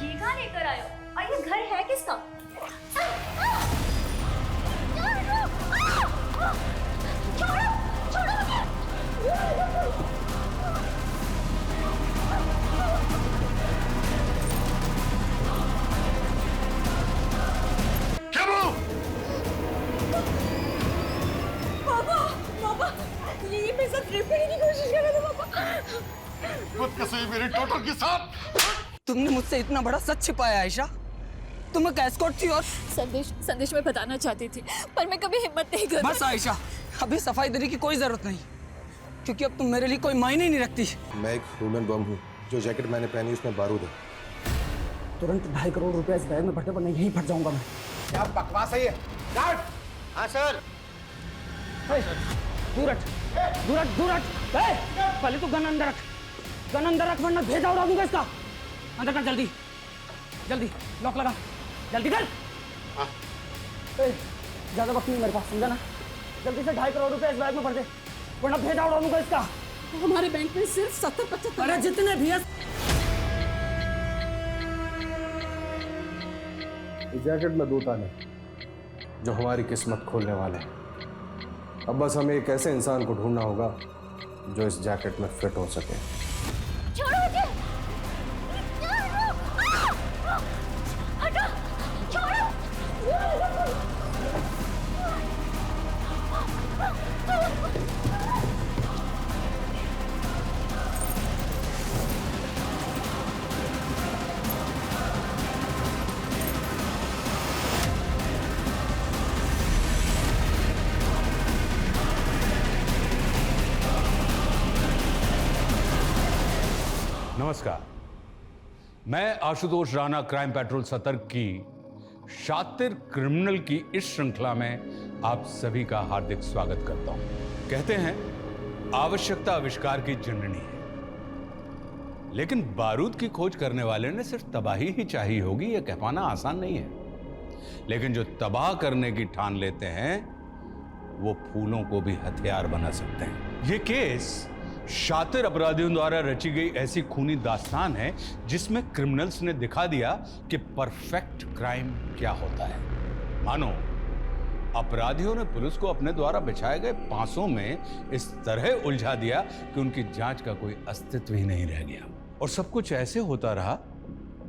ये कहाँ लेकर आए हो? और ये घर है किसका? छोड़ो, छोड़ो मुझे। पापा, पापा, ये मेरे साथ रेप करने की कोशिश कर रहा था पापा। खुद कसोई मेरे टोटो के साथ। तुमने मुझसे इतना बड़ा सच छिपाया आयशा। तुम एक एस्कॉर्ट थी और संदेश मैं बताना चाहती थी, पर मैं कभी हिम्मत नहीं कर। बस आयशा, अभी सफाई देने की कोई जरूरत नहीं, क्योंकि अब तुम मेरे लिए कोई मायने ही नहीं रखती। मैं एक ह्यूमन बम हूँ। जो जैकेट मैंने पहनी उसमें बारूद है। तुरंत 2.5 करोड़ रुपए इस बैग में भरते, वरना यहीं फट जाऊंगा मैं। क्या बकवास है ये? गार्ड! हाँ सर। दूर हट, दूर हट, दूर हट। पहले तो गन अंदर रख, गन अंदर रख, वरना भेजा उड़ा दूंगा इसका। अंदर कर, जल्दी जल्दी, लॉक लगा, जल्दी कर। ज्यादा वक्त नहीं मेरे पास, समझा ना? जल्दी से 2.5 करोड़ रुपए इस बैग में भर दे, वरना भेजा उड़ा दूंगा इसका। हमारे बैंक में सिर्फ 70-75। अरे जितने भी है। इस जैकेट में 2 ताले जो हमारी किस्मत खोलने वाले हैं। अब बस हमें एक ऐसे इंसान को ढूंढना होगा जो इस जैकेट में फिट हो सके। छोड़ो मुझे। हटो, छोड़ो। नमस्कार, मैं आशुतोष राणा क्राइम पेट्रोल सतर्क की शातिर क्रिमिनल की इस श्रृंखला में आप सभी का हार्दिक स्वागत करता हूं। कहते हैं आवश्यकता आविष्कार की जननी है, लेकिन बारूद की खोज करने वाले ने सिर्फ तबाही ही चाहिए होगी, यह कह पाना आसान नहीं है। लेकिन जो तबाह करने की ठान लेते हैं वो फूलों को भी हथियार बना सकते हैं। यह केस शातिर अपराधियों द्वारा रची गई ऐसी खूनी दास्तान है जिसमें क्रिमिनल्स ने दिखा दिया कि परफेक्ट क्राइम क्या होता है। मानो अपराधियों ने पुलिस को अपने द्वारा बिछाए गए पांसों में इस तरह उलझा दिया कि उनकी जांच का कोई अस्तित्व ही नहीं रह गया। और सब कुछ ऐसे होता रहा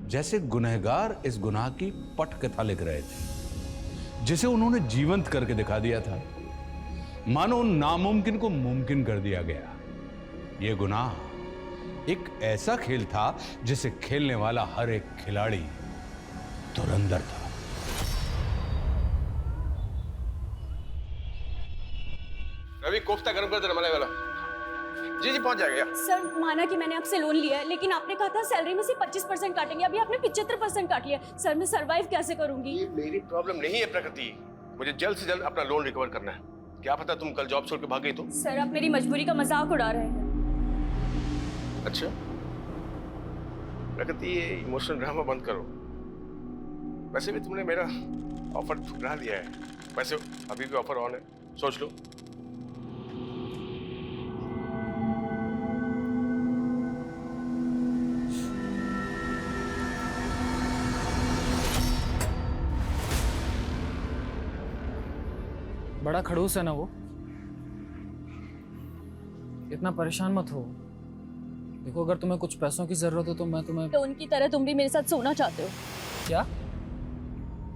जैसे गुनहगार इस गुनाह की पटकथा लिख रहे थे, जिसे उन्होंने जीवंत करके दिखा दिया था। मानो नामुमकिन को मुमकिन कर दिया गया। यह गुनाह एक ऐसा खेल था जिसे खेलने वाला हर एक खिलाड़ी धुरंधर था। रवि, कोफ्ता गर्म कर देना मलाई वाला। जी जी, पहुंच जाएगा। सर, माना कि मैंने आपसे लोन लिया है, लेकिन आपने कहा था सैलरी में से 25% काटेंगे। अभी आपने 75% काट लिया। सर, मैं सरवाइव कैसे करूंगी? ये मेरी प्रॉब्लम नहीं है प्रकृति, मुझे जल्द से जल्द अपना लोन रिकवर करना है। क्या पता तुम कल जॉब छोड़ के भाग गई तो? सर, आप मेरी मजबूरी का मजाक उड़ा रहे हैं। अच्छा प्रकृति, ये इमोशनल ड्रामा बंद करो। वैसे भी तुमने मेरा ऑफर ठुकरा दिया है। वैसे अभी भी ऑफर ऑन है, सोच लो। बड़ा खड़ूस है ना वो। इतना परेशान मत हो। देखो, अगर तुम्हें कुछ पैसों की जरूरत हो तो मैं तुम्हें। तो उनकी तरह तुम भी मेरे साथ सोना चाहते हो क्या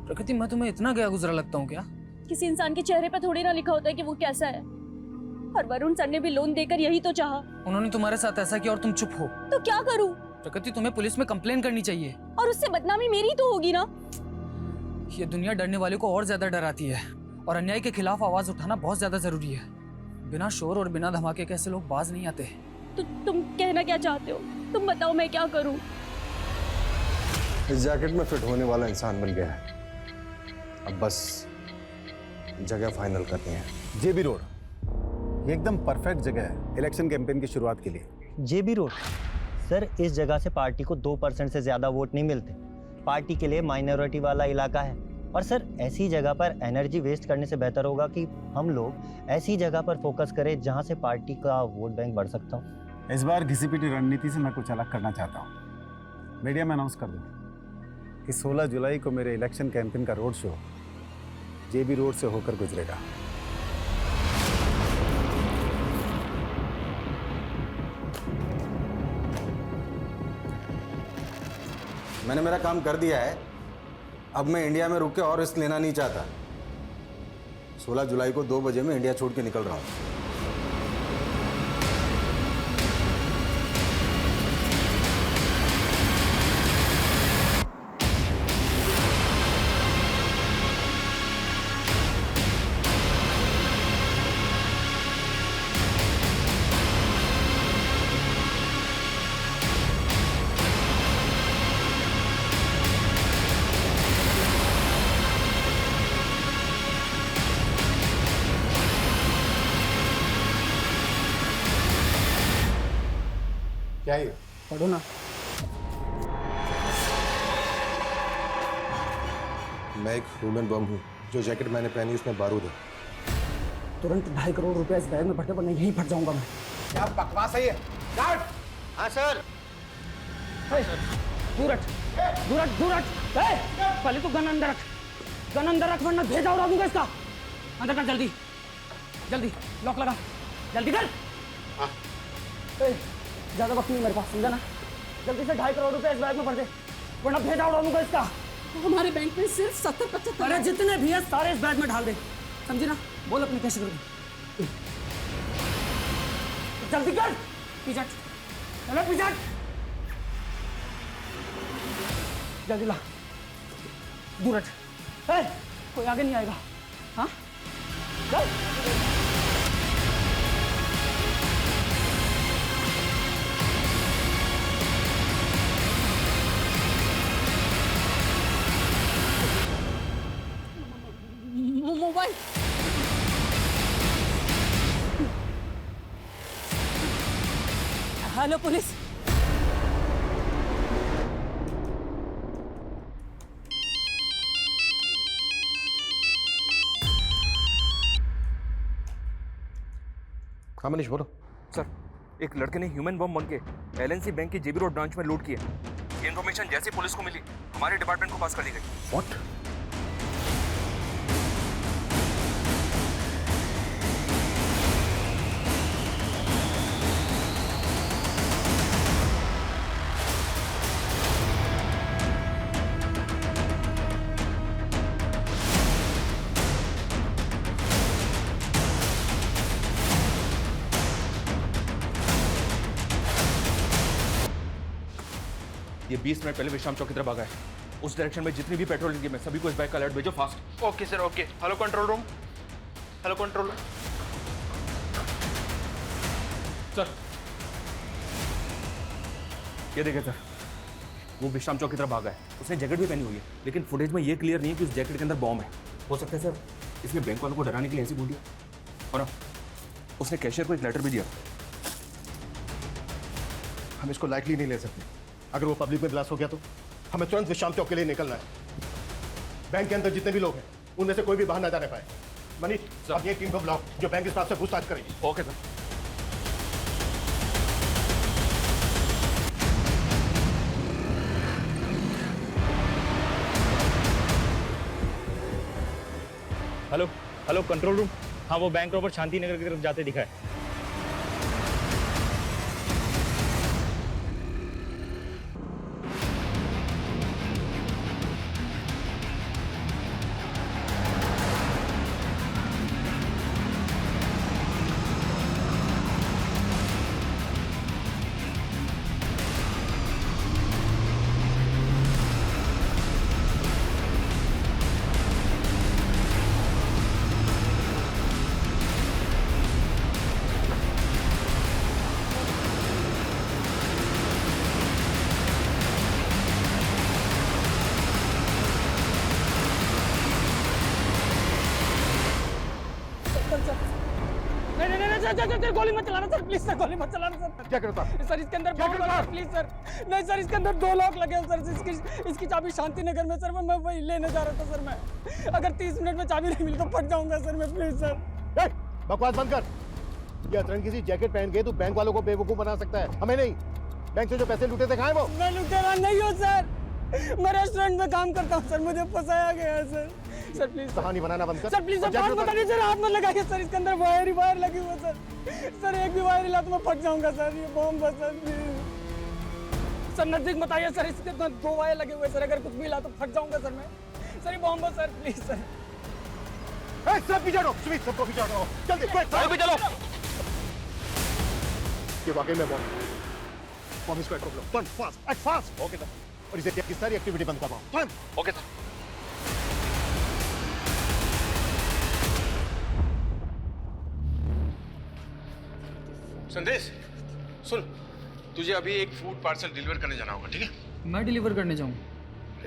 प्रकृति, मैं तुम्हें इतना गया गुजरा लगता हूँ क्या? किसी इंसान के चेहरे पर थोड़ी ना लिखा होता है कि वो कैसा है। और वरुण सर ने भी लोन देकर यही तो चाहा। उन्होंने तुम्हारे साथ ऐसा किया और तुम चुप हो। तो क्या करूं? प्रकृति, तुम्हें पुलिस में कंप्लेन करनी चाहिए। और उससे बदनामी मेरी तो होगी ना। ये दुनिया डरने वाले को और ज्यादा डराती है, और अन्याय के खिलाफ आवाज उठाना बहुत ज्यादा जरूरी है। बिना शोर और बिना धमाके के ऐसे लोग बाज नहीं आते। तो तुम कहना क्या चाहते हो? तुम बताओ, मैं क्या करूं? इस जैकेट में फिट होने वाला इंसान बन गया है। अब बस जगह फाइनल करनी है। जेबी रोड ये एकदम परफेक्ट जगह है इलेक्शन कैंपेन की शुरुआत के लिए। जेबी रोड सर, इस जगह से पार्टी को 2% से ज्यादा वोट नहीं मिलते। पार्टी के लिए माइनॉरिटी वाला इलाका है। और सर, ऐसी जगह पर एनर्जी वेस्ट करने से बेहतर होगा कि हम लोग ऐसी जगह पर फोकस करें जहां से पार्टी का वोट बैंक बढ़ सकता हो। इस बार घिसी पिटी रणनीति से मैं कुछ अलग करना चाहता हूँ। मीडिया में अनाउंस कर दूँ। कि 16 जुलाई को मेरे इलेक्शन कैंपेन का रोड शो जेबी रोड से होकर गुजरेगा। मैंने मेरा काम कर दिया है, अब मैं इंडिया में रुक के और रिस्क लेना नहीं चाहता। 16 जुलाई को 2 बजे मैं इंडिया छोड़ के निकल रहा हूँ। क्या है? पढ़ो ना। मैं एक ह्यूमन बम हूँ। जो जैकेट मैंने पहनी उसमें बारूद है। तुरंत 2.5 करोड़ रुपए इस बैग में भरते, वरना यहीं फट जाऊंगा मैं। क्या बकवास है ये? गार्ड! हाँ सर। दूर हट, दूर हट, दूर हट। पहले तो गन अंदर रख, गन अंदर रख, वरना भेजा उड़ा दूंगा इसका। अंदर कर जल्दी, जल्दी लॉक लगा, जल्दी कर। ज्यादा वक्त नहीं मेरे पास, समझा ना? जल्दी से 2.5 करोड़ रुपए इस बैग में भर दे, वरना भेजा उड़ा दूंगा इसका। हमारे बैंक में सिर्फ 70-75। अरे जितने भी है सारे इस बैग में ढाल दे, समझी ना? बोल अपनी कैसे करोगे? जल्दी कर, पीछे हट, चलो पीछे हट। जल्दी ला, दूर हट। कोई आगे नहीं आएगा, हाँ? चल। मोबाइल। Hello police. हाँ मनीष बोलो। सर, एक लड़के ने ह्यूमन बम बन के एलएनसी बैंक की जेबी रोड ब्रांच में लूट किया। ये इन्फॉर्मेशन जैसे पुलिस को मिली, हमारे डिपार्टमेंट को पास कर दी गई। व्हाट? ये 20 मिनट पहले विश्राम चौक की तरफ भागा है। उस डायरेक्शन में जितनी भी पेट्रोल की मैं सभी को इस बाइक का अलर्ट भेजो fast. Okay sir, okay. Hello control room, hello control room. Sir, ये देखें सर, वो विश्राम चौक की तरफ भागा है। उसने जैकेट भी पहनी हुई है, लेकिन फुटेज में ये क्लियर नहीं है कि उस जैकेट के अंदर बॉम्ब है। हो सकता है सर इसने बैंक वालों को डराने के लिए ऐसे बोल दिया। और उसने कैशियर को एक लेटर भी दिया। हम इसको लाइटली नहीं ले सकते। अगर वो पब्लिक में ब्लास्ट हो गया तो हमें तुरंत विश्राम चौक के लिए निकलना है। बैंक के अंदर जितने भी लोग हैं उनमें से कोई भी बाहर ना जाने पाए। मनीष, अब ये टीम को बुलाओ जो बैंक स्टाफ से पूछताछ करेगी। Okay sir. Hello hello control room. हाँ, वो बैंक रॉबर शांति नगर की तरफ जाते दिखा है। सर गोली मत चलाना सर, प्लीज सर गोली मत चलाना सर। क्या करता? सर इसके अंदर प्लीज सर। नहीं सर, इसके अंदर 2 लॉक लगे हैं सर। इसकी चाबी शांति नगर में सर। मैं वही लेने जा रहा था सर। मैं अगर 30 मिनट में चाबी नहीं मिली तो फट जाऊंगा सर मैं, प्लीज सर। बकवास बंद कर। ये अतरंग किसी जैकेट पहन के तू बैंक वालों को बेवकूफ बना सकता है, हमें नहीं। बैंक से जो पैसे लूटे थे कहाँ है वो? मैं लुटेरा नहीं हूँ सर, मैं रेस्टोरेंट में काम करता हूँ सर, मुझे फंसाया गया है सर। सर प्लीज कहानी बनाना बंद कर। सर, प्लीज सर, बात बता दीजिए, हाथ मत लगाइए सर, इसके अंदर वायर ही वायर लगी हुई है सर। सर एक भी वायर हिला तो मैं फट जाऊंगा सर, ये बॉम्ब है सर, प्लीज सर नजदीक मत आइए सर, इसके अंदर 2 वायर लगे हुए सर, अगर कुछ भी हिला तो फट जाऊंगा सर मैं। सर ये बॉम्ब है सर, प्लीज सर। सब पीछे हटो, सुमित सबको पीछे हटो, जल्दी क्विक चलो। ये वाकई में बॉम्ब स्क्वाड को turn fast, act fast. Okay sir. और इसे की सारी एक्टिविटी बंद करवाओ, टर्न। Okay sir. संदेश सुन, तुझे अभी एक फूड पार्सल डिलीवर करने जाना होगा, ठीक है? मैं डिलीवर करने जाऊँ?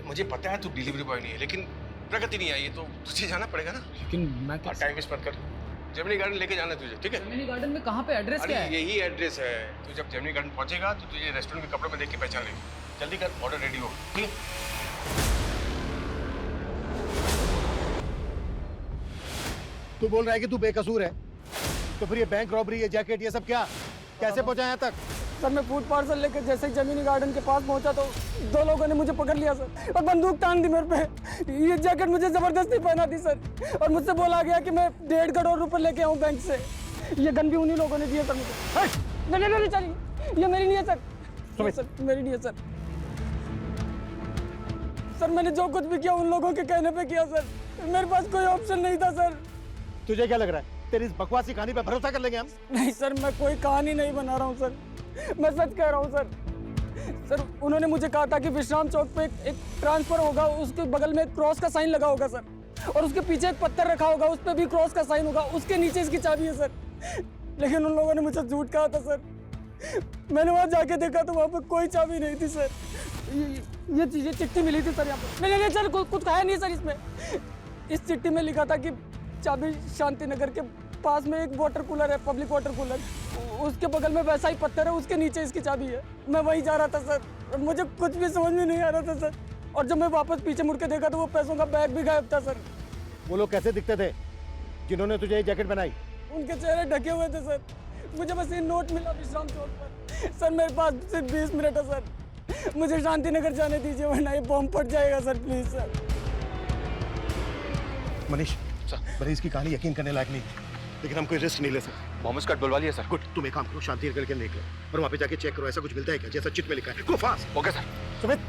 मुझे पता है तू डिलीवरी बॉय नहीं है, लेकिन प्रगति नहीं आई है तो तुझे जाना पड़ेगा ना। लेकिन मैं क्या टाइम वेस्ट मत कर, जेमिनी गार्डन लेके जाना है तुझे, ठीक है? जेमिनी गार्डन में कहाँ पे, एड्रेस अरे क्या है? यही एड्रेस है। तू जब जेमिनी गार्डन पहुंचेगा तो तुझे रेस्टोरेंट के कपड़ों में देख के पहचान लेगी। जल्दी कर, ऑर्डर रेडी हो, ठीक है? तू बोल रहा है कि तू बेकसूर है, तो फिर ये बैंक रॉबरी, ये जैकेट, ये सब क्या, कैसे पहुंचा यहाँ तक? सर मैं फूड पार्सल लेकर जैसे ही जमीनी गार्डन के पास पहुंचा तो 2 लोगों ने मुझे पकड़ लिया सर, और बंदूक तान दी मेरे पे। ये जैकेट मुझे जबरदस्ती पहना दी सर, और मुझसे बोला गया कि मैं 1.5 करोड़ रुपए लेके आऊँ बैंक से। ये गन भी उन्हीं लोगों ने दिए सर मुझे। नहीं चलिए, ये मेरी नहीं है सर, ये सर मेरी नहीं है सर। सर मैंने जो कुछ भी किया उन लोगों के कहने पे किया सर, मेरे पास कोई ऑप्शन नहीं था सर। तुझे क्या लग रहा है तेरी इस बकवासी कहानी पे भरोसा कर लेंगे हम? नहीं सर, मैं कोई कहानी नहीं बना रहा हूँ सर, मैं सच कह रहा हूँ सर। सर उन्होंने मुझे कहा था कि विश्राम चौक पे एक ट्रांसफर होगा, उसके बगल में एक क्रॉस का साइन लगा होगा सर, और उसके पीछे एक पत्थर रखा होगा, उस पर भी क्रॉस का साइन होगा, उसके नीचे इसकी चाबी है सर। लेकिन उन लोगों ने मुझे झूठ कहा था सर। मैंने वहाँ जाके देखा तो वहाँ पे कोई चाबी नहीं थी सर। ये चिट्ठी मिली थी सर यहाँ पे। नहीं सर, कुछ खाया नहीं सर इसमें। इस चिट्ठी में लिखा था कि चाबी शांति नगर के पास में एक वाटर कूलर है, पब्लिक वाटर कूलर, उसके बगल में वैसा ही पत्थर है, उसके नीचे इसकी चाबी है। मैं वहीं जा रहा था सर, और मुझे कुछ भी समझ में नहीं आ रहा था सर। और जब मैं वापस पीछे मुड़ के देखा तो वो पैसों का बैग भी गायब था सर। वो लोग कैसे दिखते थे जिन्होंने तुझे ये जैकेट बनाई? उनके चेहरे ढके हुए थे सर। मुझे बस ये नोट मिला विश्राम चौक पर। सर मेरे पास सिर्फ 20 मिनट है सर, मुझे शांति नगर जाने दीजिए वरना ये बॉम्ब फट जाएगा सर, प्लीज सर। मनीष बड़े इसकी कहानी यकीन करने लायक नहीं, लेकिन हम कोई रिस्क नहीं ले सकते। बॉम्ब स्क्वाड बुलवा लिया सर। गुड, तुम एक काम करो, शांति नगर के निकलो और वहाँ पे जाके चेक करो ऐसा कुछ मिलता है क्या जैसा चिट में लिखा है। गो fast. Okay sir. Sumit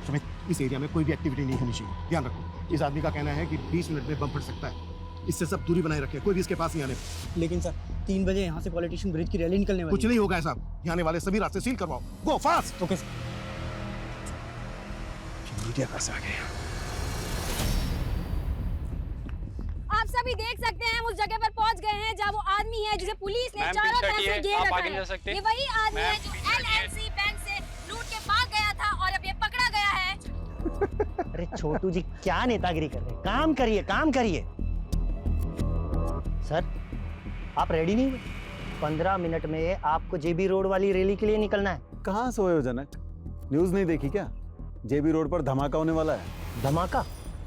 Sumit, इस एरिया में कोई भी एक्टिविटी नहीं होनी चाहिए, ध्यान रखो। इस आदमी का कहना है कि 20 मिनट में बम फट सकता है, इससे सब दूरी बनाए रखें, कोई भी इसके पास नहीं आने। लेकिन सर 3 बजे यहाँ से पॉलिटिशियन ब्रिज की रैली निकलने वाली कुछ नहीं होगा ऐसा, यहाँ आने वाले सभी रास्ते सील करवाओ। गो फास्ट। Okay sir. मीडिया कहाँ से आ गए? आप सभी देख सकते हैं हम उस जगह पर पहुंच गए हैं जहां वो आदमी है जिसे पुलिस ने चारों तरफ से घेर रखा है। ये वही आदमी है जो LNC बैंक से लूट के भाग गया था और अब ये पकड़ा गया है। अरे छोटू जी क्या नेतागिरी कर रहे हैं? काम करिए, काम करिए। सर आप रेडी नहीं हुए? 15 मिनट में आपको जेबी रोड वाली रैली के लिए निकलना है। कहाँ सोए हो जनक? न्यूज़ नहीं देखी क्या? जेबी रोड पर धमाका होने वाला है। धमाका?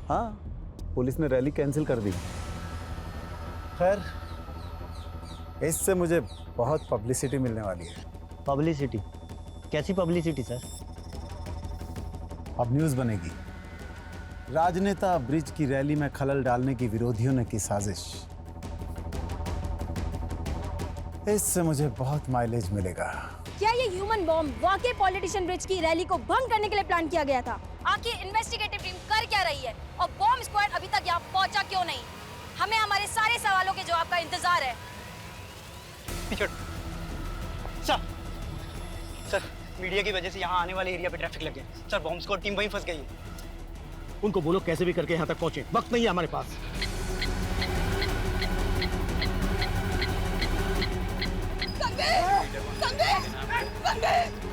हाँ, पुलिस ने रैली कैंसिल कर दी। खैर इससे मुझे बहुत पब्लिसिटी मिलने वाली है। पब्लिसिटी? कैसी पब्लिसिटी सर? अब न्यूज़ बनेगी, राजनेता ब्रिज की रैली में खलल डालने की विरोधियों ने की साजिश। इससे मुझे बहुत माइलेज मिलेगा। क्या ये ह्यूमन बॉम्ब वाकई पॉलिटिशियन ब्रिज की रैली को भंग करने के लिए प्लान किया गया था? आखिर इन्वेस्टिगेटिव टीम कर क्या रही है और बॉम्ब स्क्वाड अभी तक यहाँ पहुंचा क्यों नहीं? हमें हमारे सारे सवालों के जवाब का इंतजार है। सर मीडिया की वजह से यहाँ आने वाले एरिया पे ट्रैफिक लग गया सर, बॉम्ब स्क्वाड टीम वहीं फंस गई है। उनको बोलो कैसे भी करके यहाँ तक पहुंचे, वक्त नहीं है हमारे पास।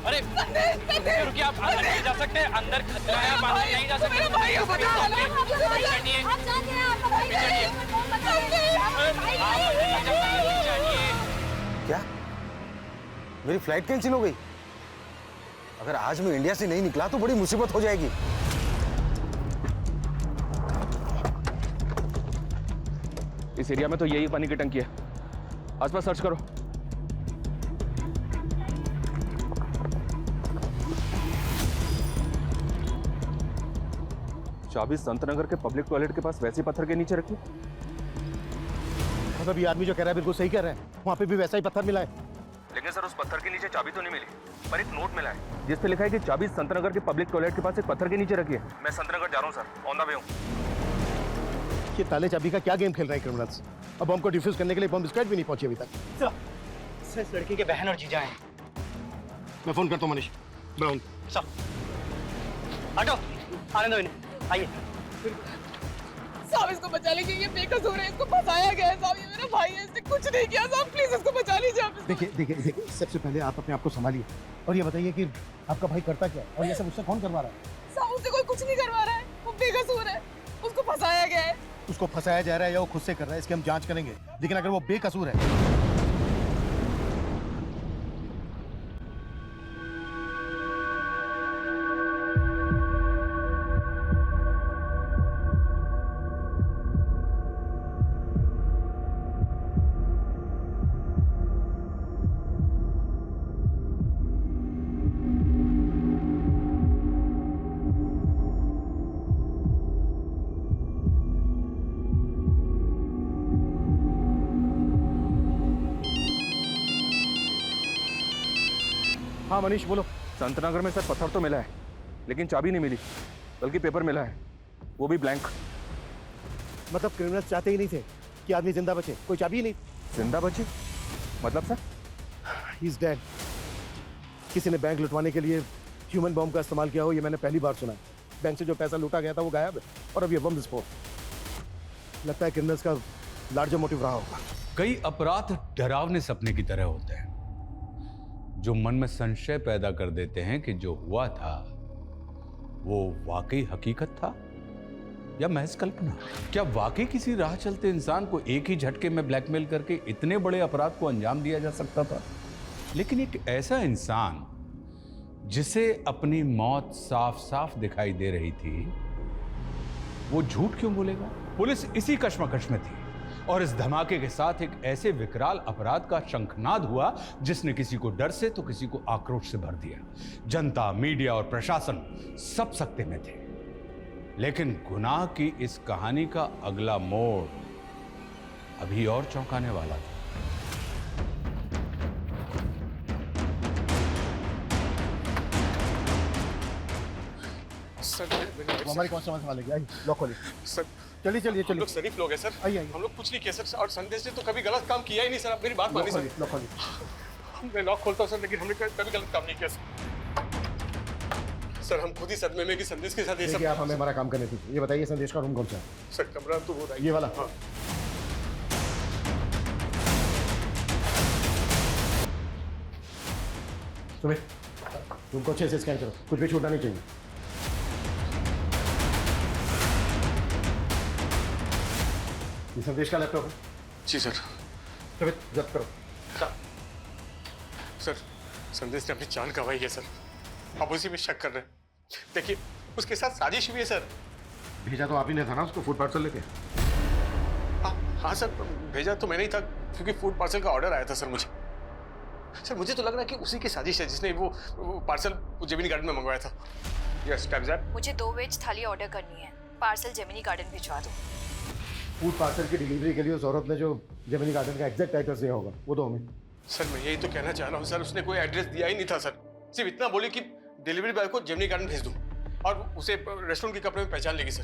अरे रुकिए, आप अंदर नहीं जा सकते, अंदर खतरा है, आप अंदर नहीं जा सकते। क्या मेरी फ्लाइट कैंसिल हो गई? अगर आज मैं इंडिया से नहीं निकला तो बड़ी मुसीबत हो जाएगी। इस एरिया में तो यही पानी की टंकी है, आसपास सर्च करो। चाबी संतनगर के पब्लिक टॉयलेट के पास वैसे पत्थर के नीचे रखी। मतलब ये आदमी जो कह रहा है बिल्कुल सही कह रहा है, वहाँ पे भी वैसा ही पत्थर मिला है। लेकिन सर उस पत्थर के नीचे चाबी तो नहीं मिली, पर एक नोट मिला है जिस पे लिखा है कि चाबी संतनगर के पब्लिक टॉयलेट के पास एक पत्थर के नीचे रखी है। मैं संतनगर जा रहा हूँ सर, ऑन द वे हूँ। ये ताले चाबी का क्या गेम खेल रहे हैं क्रिमिनल्स? अब बम को डिफ्यूज करने के लिए बम स्क्वाड भी नहीं पहुंची अभी तक। सर इस लड़की के बहन और जीजा हैं। मैं फोन करता हूँ मनीष ब्राउन। सर हटो, आने दो इन्हें, आइए। साहब इसको बचा लीजिए, ये बेकसूर है, इसको फंसाया गया है साहब, ये मेरा भाई है, इसने कुछ नहीं किया साहब, प्लीज इसको बचा लीजिए आप। देखिए सबसे पहले आप अपने आप को संभालिए और ये बताइए कि आपका भाई करता क्या और ये सब उससे कौन करवा रहा है? साहब उससे कोई कुछ नहीं करवा रहा है, वो बेकसूर है, उसको फंसाया गया है। उसको फंसाया जा रहा है या वो खुद से कर रहा है, इसकी हम जांच करेंगे, लेकिन अगर वो बेकसूर है। हाँ मनीष बोलो। संतनगर में सर पत्थर तो मिला है, लेकिन चाबी नहीं मिली, बल्कि पेपर मिला है, वो भी ब्लैंक। मतलब क्रिमिनल्स चाहते ही नहीं थे कि आदमी जिंदा बचे, कोई चाबी ही नहीं। जिंदा बची मतलब सर? He is dead. किसी ने बैंक लुटवाने के लिए ह्यूमन बॉम्ब का इस्तेमाल किया हो, ये मैंने पहली बार सुना है। बैंक से जो पैसा लूटा गया था वो गायब है और अब ये बम विस्फोट। लगता है क्रिमिनल्स का लार्जर मोटिव रहा होगा। कई अपराध डरावने सपने की तरह होते हैं जो मन में संशय पैदा कर देते हैं कि जो हुआ था वो वाकई हकीकत था या महज कल्पना। क्या वाकई किसी राह चलते इंसान को एक ही झटके में ब्लैकमेल करके इतने बड़े अपराध को अंजाम दिया जा सकता था? लेकिन एक ऐसा इंसान जिसे अपनी मौत साफ साफ दिखाई दे रही थी, वो झूठ क्यों बोलेगा? पुलिस इसी कश्मकश में थी और इस धमाके के साथ एक ऐसे विकराल अपराध का शंखनाद हुआ जिसने किसी को डर से तो किसी को आक्रोश से भर दिया। जनता, मीडिया और प्रशासन सब सकते में थे। लेकिन गुनाह की इस कहानी का अगला मोड़ अभी और चौंकाने वाला था। सर हमारी कौन सा मसला लेके आई? लॉक खोलिए सर। चलिए चलिए हम लोग शरीफ लोग हैं सर। आइए हम लोग कुछ नहीं किया सर, और संदेश ने तो कभी गलत काम किया ही नहीं सर। आप मेरी बात मानिए सर। लॉक खोलिए। मैं लॉक खोलता हूँ सर, लेकिन हमने कभी गलत काम नहीं किया सर। हम खुद ही सदमे में कि संदेश के साथ ये सब। आप हमें हमारा काम करने दीजिए। ये बताइए संदेश का रूम कौन सा है? सर कमरा तो वो ये वाला। हाँ। सुमित रूम को अच्छे से स्कैन करो, कुछ भी छूटना नहीं चाहिए। ये संदेश का लैपटॉप है? जी सर। सुमित जब्त करो। सर संदेश ने अपनी जान गंवाई है सर, आप उसी में शक कर रहे हैं। देखिए उसके साथ साजिश हुई है सर। भेजा तो आप ही ने था ना उसको फूड पार्सल लेके? हाँ सर, भेजा तो मैंने ही था क्योंकि फूड पार्सल का ऑर्डर आया था सर मुझे। सर मुझे तो लग रहा है कि उसी की साजिश है जिसने वो पार्सल जेमिनी गार्डन में मंगवाया था। Yes type. मुझे 2 वेज थाली ऑर्डर करनी है, पार्सल जेमिनी गार्डन भिजवा दो। फूड पार्सल की डिलीवरी के लिए उस औरत ने जो जेमिनी गार्डन का एग्जैक्ट एड्रेस दिया होगा वो तो हमें। सर मैं यही तो कहना चाह रहा हूँ सर, उसने कोई एड्रेस दिया ही नहीं था सर। सिर्फ इतना बोली कि डिलीवरी बॉय को जेमिनी गार्डन भेज दूँ और उसे रेस्टोरेंट के कपड़े में पहचान लेगी सर।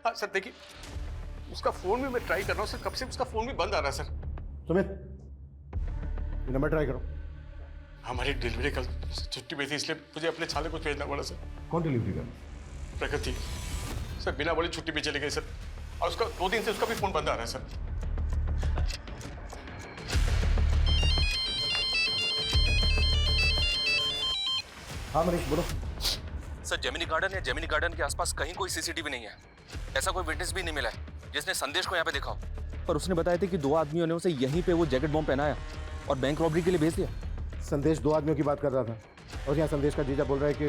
हाँ सर देखिए उसका फ़ोन भी मैं ट्राई कर रहा हूँ सर, कब से उसका फ़ोन भी बंद आ रहा है सर। सुमित ये नंबर ट्राई करो। हमारी डिलीवरी कल छुट्टी पे थी इसलिए मुझे अपने छाले को भेजना पड़ा सर। कौन डिलीवरी कर? प्रगति सर बिना बोले छुट्टी पे चली गई सर, और उसका 2 दिन से उसका भी फ़ोन बंद आ रहा है सर। हाँ मनीष बोलो। सर जेमिनी गार्डन या जेमिनी गार्डन के आसपास कहीं कोई सीसीटीवी नहीं है। ऐसा कोई विटनेस भी नहीं मिला है जिसने संदेश को यहाँ पे देखा हो। पर उसने बताया था कि 2 आदमियों ने उसे यहीं पे वो जैकेट बॉम्ब पहनाया और बैंक रॉबरी के लिए भेज दिया। संदेश 2 आदमियों की बात कर रहा था और यहाँ संदेश का जीजा बोल रहा है कि